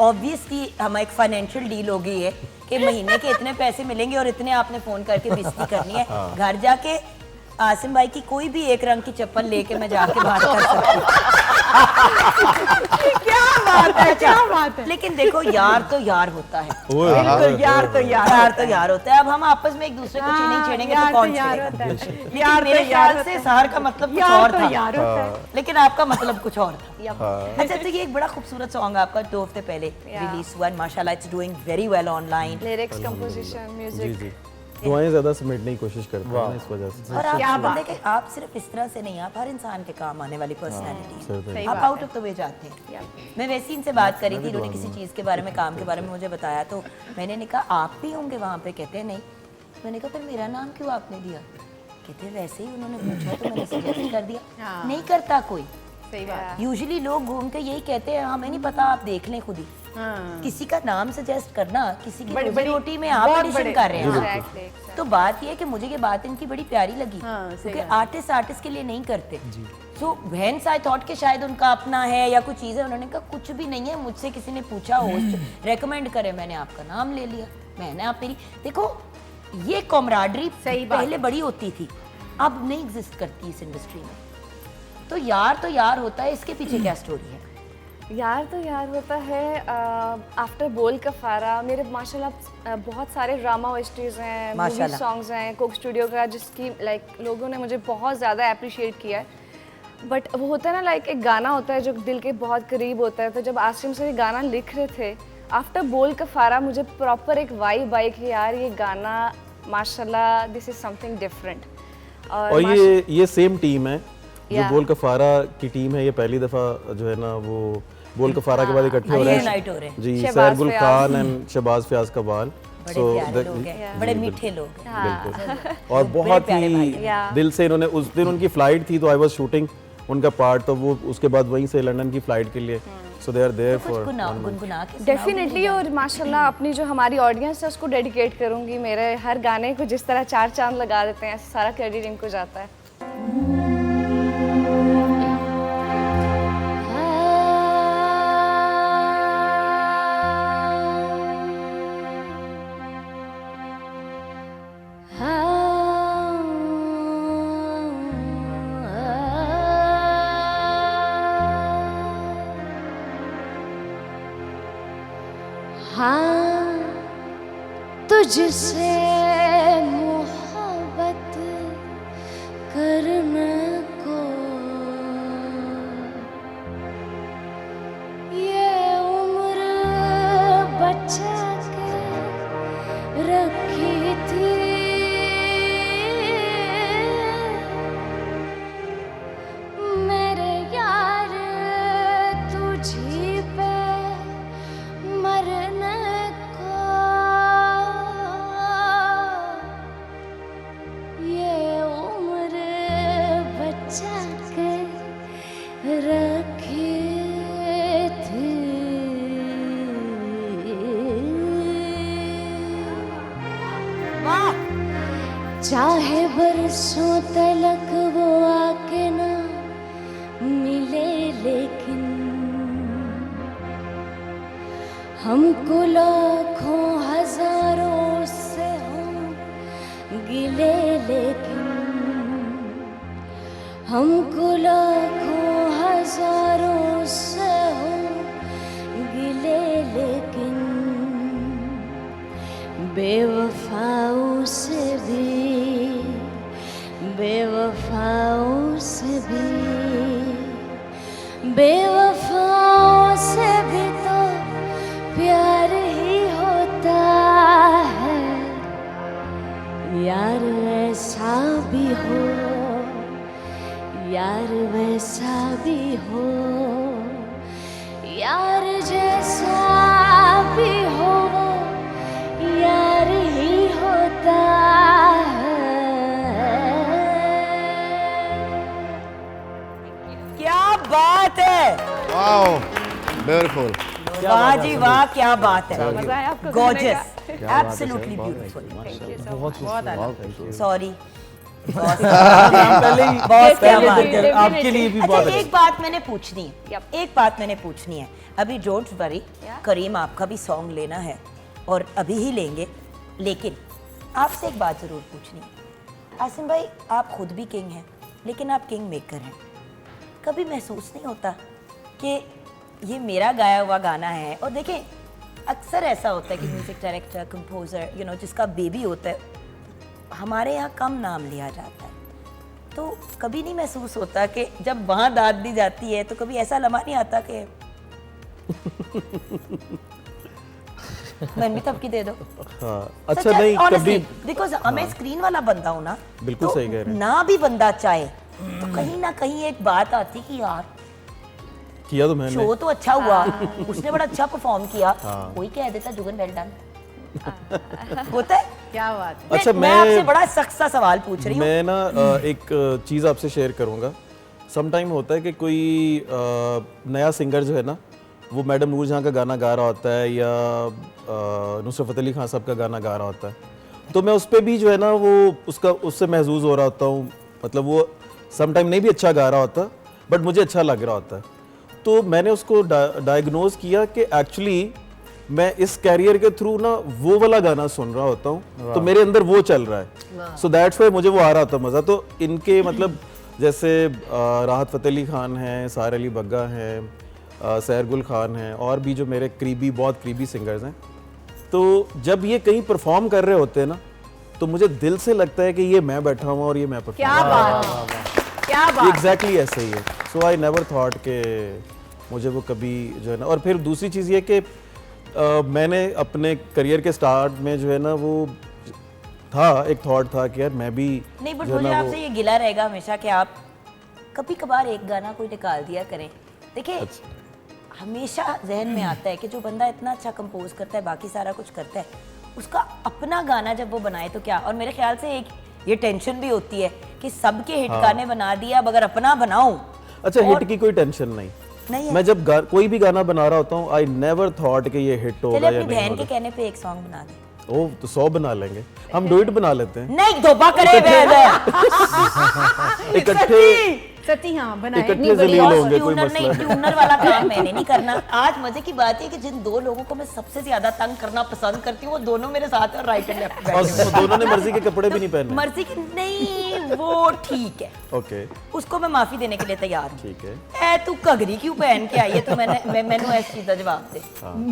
A: ऑब्वियसली हम एक फाइनेंशियल डील हो गई है कि महीने के इतने पैसे मिलेंगे और इतने आपने फोन करके बेइज्जती करनी है, घर जाके आसिम भाई की कोई भी एक रंग की चप्पल लेके मैं जाके बात कर सकती हूँ।
H: क्या बात है, क्या बात है।
A: लेकिन देखो यार तो यार होता है,
H: बिल्कुल, यार तो यार
A: यार तो यार होता है। अब हम आपस में एक दूसरे को नहीं छेड़ेंगे तो कौन छेड़ेगा? लेकिन मेरे ख्याल से सहर का मतलब कुछ और था, लेकिन आपका मतलब कुछ और था। अच्छा तो ये एक बड़ा खूबसूरत सॉन्ग आपका 2 हफ्ते पहले रिलीज हुआ, माशाल्लाह it's doing very well online.
D: Lyrics, composition,
E: जी
D: म्यूजिक,
E: जी दुआएं ज्यादा समेटने की कोशिश करते हैं ना, इस वजह से।
A: और आप बंदे के आप सिर्फ इस तरह से नहीं, आप हर इंसान के काम आने वाली पर्सनैलिटी हैं, आप आउट ऑफ द वे जाते हैं। मैं वैसे इनसे बात करी थी, इन्होंने किसी चीज़ के बारे में, काम के बारे में मुझे बताया, तो मैंने कहा आप भी होंगे वहाँ पे? कहते हैं नहीं। मैंने कहा फिर मेरा नाम क्यों आपने दिया? कहते वैसे ही उन्होंने पूछा तो मैंने सजेस्ट कर दिया। नहीं करता कोई,
H: सही बात।
A: यूजुअली लोग घूम के यही कहते हैं हमें नहीं पता, आप देख लें खुद ही। किसी का नाम सजेस्ट करना, किसी की रोजी रोटी में आप एडिशन कर रहे हैं। तो बात ये है कि मुझे ये बात इनकी बड़ी प्यारी लगी, क्योंकि आर्टिस्ट के लिए नहीं करते। सो व्हेंस आई थॉट कि शायद उनका अपना है या कुछ चीज़ है। उन्होंने कहा कुछ भी नहीं है, मुझसे किसी ने पूछा होस्ट रेकमेंड करे, मैंने आपका नाम ले लिया। मैंने आप मेरी देखो ये कॉमराडरी पहले बड़ी होती थी, अब नहीं एग्जिस्ट करती इस इंडस्ट्री में। तो यार होता है, इसके पीछे क्या स्टोरी है?
D: यार तो यार होता है। आफ्टर बोल कफारा मेरे माशाल्लाह बहुत सारे ड्रामा ओएसटीज हैं, मूवी सॉन्ग्स हैं कोक स्टूडियो का, जिसकी लाइक लोगों ने मुझे बहुत ज़्यादा अप्रिशिएट किया है। बट वो होता है ना, लाइक एक गाना होता है जो दिल के बहुत करीब होता है। तो जब आसिम से ये गाना लिख रहे थे आफ्टर बोल कफारा, मुझे प्रॉपर एक वाइब आई कि यार ये गाना माशाल्लाह दिस इज़ समथिंग डिफरेंट।
E: और ये सेम टीम है जो बोल कफारा की टीम है। ये पहली दफ़ा जो है ना वो बोल कफारा के बाद इकट्ठे हो रहे हैं जी, सैरगुल खान एंड शहबाज फयाज कबाल।
A: बड़े मीठे लोग
E: हैं और बहुत ही दिल से इन्होंने, उस दिन उनकी फ्लाइट थी तो आई वाज शूटिंग उनका पार्ट, तो वो उसके बाद वहीं से लंदन की फ्लाइट के लिए, so they are there for
D: definitely. और माशाल्लाह अपनी जो हमारी ऑडियंस है उसको डेडिकेट करूंगी। मेरे हर गाने को जिस तरह 4 चांद लगा देते हैं, सारा क्रेडिट इनको जाता है। हाँ तुझसे मोहब्बत करने को ये उम्र बचा के रखी थी। मेरे यार तुझी पे मरने को ये उम्र बचा के रखी थी। चाहे बरसों तलक वो आके ना मिले, लेकिन हमको लाखों हजारों से हम गिले, लेकिन हमको लाखों हजारों से हम गिले, लेकिन बेवफाओं से भी, बेवफाओं से भी, बेवफाओं से भी तो प्यार ही होता है। यार ऐसा भी हो, यार वैसा भी हो, यार जैसा भी हो वो यार ही होता है।
A: क्या बात है,
F: वाओ ब्यूटीफुल।
A: वाह जी वाह, क्या बात है,
H: मजा आया आपको
A: गॉर्जियस, एब्सोल्युटली ब्यूटीफुल।
G: बहुत
A: सॉरी
G: पहले ही
A: बॉस, क्या बात है।
G: आपके लिए भी बहुत
A: अच्छा, एक बात मैंने पूछनी है,
D: Yep.
A: एक बात मैंने पूछनी है। अभी डोंट वरी, करीम आपका भी सॉन्ग लेना है और अभी ही लेंगे, लेकिन आपसे एक बात ज़रूर पूछनी है। आसिम भाई, आप खुद भी किंग हैं, लेकिन आप किंग मेकर हैं। कभी महसूस नहीं होता कि ये मेरा गाया हुआ गाना है? और देखें, अक्सर ऐसा होता है कि म्यूज़िक डायरेक्टर, कंपोज़र, जिसका बेबी होता है, हमारे यहाँ कम नाम लिया जाता है। तो कभी नहीं महसूस होता कि जब वहाँ दाद दी जाती है तो कभी ऐसा लम्हा नहीं आता कि मन भी तब की दे दो?
E: हाँ, अच्छा नहीं कभी
A: बिकॉज मैं स्क्रीन वाला बंदा हूँ ना,
E: बिल्कुल
A: तो
E: सही कह रहे हैं।
A: ना भी बंदा चाहे तो कहीं ना कहीं एक बात आती कि यार
E: किया तो मैंने।
A: शो तो अच्छा हुआ, उसने बड़ा अच्छा परफॉर्म किया, कोई कह देता जुगन वेल डन। होता है।
H: क्या बात है।
E: अच्छा,
A: मैं आपसे बड़ा सख्त सा सवाल पूछ रही हूँ।
E: मैं ना एक चीज़ आपसे शेयर करूँगा। सम टाइम होता है कि कोई नया सिंगर जो है ना, वो मैडम नूरजहां का गाना गा रहा होता है या नुसरत फ़तेह अली खान साहब का गाना गा रहा होता है, तो मैं उस पर भी जो है ना वो उससे महसूस हो रहा होता हूँ। मतलब वो सम टाइम नहीं भी अच्छा गा रहा होता, बट मुझे अच्छा लग रहा होता है। तो मैंने उसको डायग्नोज किया कि एक्चुअली मैं इस कैरियर के थ्रू ना वो वाला गाना सुन रहा होता हूँ, तो मेरे अंदर वो चल रहा है। सो दैट्स वाई मुझे वो आ रहा था मज़ा। तो इनके मतलब जैसे राहत फ़तेह अली खान हैं, सार अली बग्गा हैं, सहरगुल खान हैं, और भी जो मेरे बहुत करीबी सिंगर्स हैं, तो जब ये कहीं परफॉर्म कर रहे होते हैं ना, तो मुझे दिल से लगता है कि ये मैं बैठा हुआ और ये मैं परफॉर्म
H: क्या बात है, क्या बात।
E: एग्जैक्टली ऐसे ही है। सो आई नेवर थॉट कि मुझे वो कभी जो है ना। और फिर दूसरी चीज़ ये कि मैंने अपने करियर के स्टार्ट में जो है ना वो था, एक थॉट था कि यार मैं भी
A: नहीं, बट
E: जो है
A: मुझे
E: ना
A: आपसे ये गिला रहेगा हमेशा कि आप कभी कभार एक गाना कोई निकाल दिया करें। देखिए, हमेशा जहन में आता है कि जो बंदा इतना अच्छा कंपोज करता है, बाकी सारा कुछ करता है, उसका अपना गाना जब वो बनाए तो क्या। और मेरे ख्याल से एक ये टेंशन भी होती है कि सबके हिट गाने बना दिया, अब अगर अपना बनाऊं।
E: अच्छा, हिट की कोई टेंशन नहीं
A: है।
E: मैं जब कोई भी गाना बना रहा होता हूँ, आई नेवर थॉट कि ये हिट होगा
A: चलिए
E: या
A: अपनी
E: नहीं
A: बहन के
E: होगा।
A: कहने पे एक सॉन्ग बना दे।
E: ओ तो 100 बना लेंगे हम, डुएट बना लेते हैं
A: नहीं, धोखा करे बहन।
E: इकट्ठे
H: सच्ची हाँ बनाए
E: इकट्ठे जलील होंगे, कोई
A: ट्यूनर
E: मसला
A: नहीं,
E: नहीं।
A: ट्यूनर वाला काम मैंने नहीं करना। आज मजे की बात है कि जिन दो लोगों को मैं सबसे ज्यादा तंग करना पसंद करती हूँ वो दोनों मेरे साथ और राइट एंड लेफ्ट
E: और
A: बैठे
E: वो दोनों ने मर्जी के कपड़े भी नहीं पहने।
A: मर्जी की नहीं, वो ठीक है,
E: ओके
A: उसको मैं माफी देने के लिए तैयार हूँ।
E: ठीक है।
A: ए तू घगरी क्यों पहन के आई है, तो मैंने इस चीज का जवाब दे।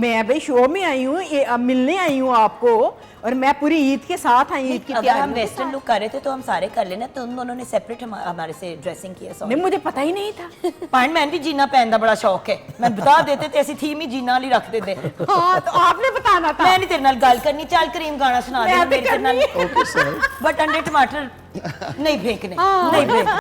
H: मैं भाई शो में आई हूँ, मिलने आई हूँ आपको, और मैं पूरी ईद के साथ आई हूँ, ईद की
A: अगर हम
H: तैयारी के
A: वेस्टर्न लुक कर रहे थे तो हम सारे कर लेना, तो उन दोनों ने सेपरेट हमारे से ड्रेसिंग की है।
H: साथ। नहीं मुझे पता ही नहीं था।
A: पाइन मैन भी जीना पहन का बड़ा शौक है, मैं बता देते थे ऐसी थीम ही जीना वाली रख देते।
H: हाँ तो आपने बताना था।
A: मैं नहीं तेरे नाल गल करनी, चल करीम गाना सुना दे
H: मैं भी
A: मेरे तेरे नाल।
E: Okay sir.
A: बट अंडे टमाटर नहीं फेंकने, नहीं फेंकने।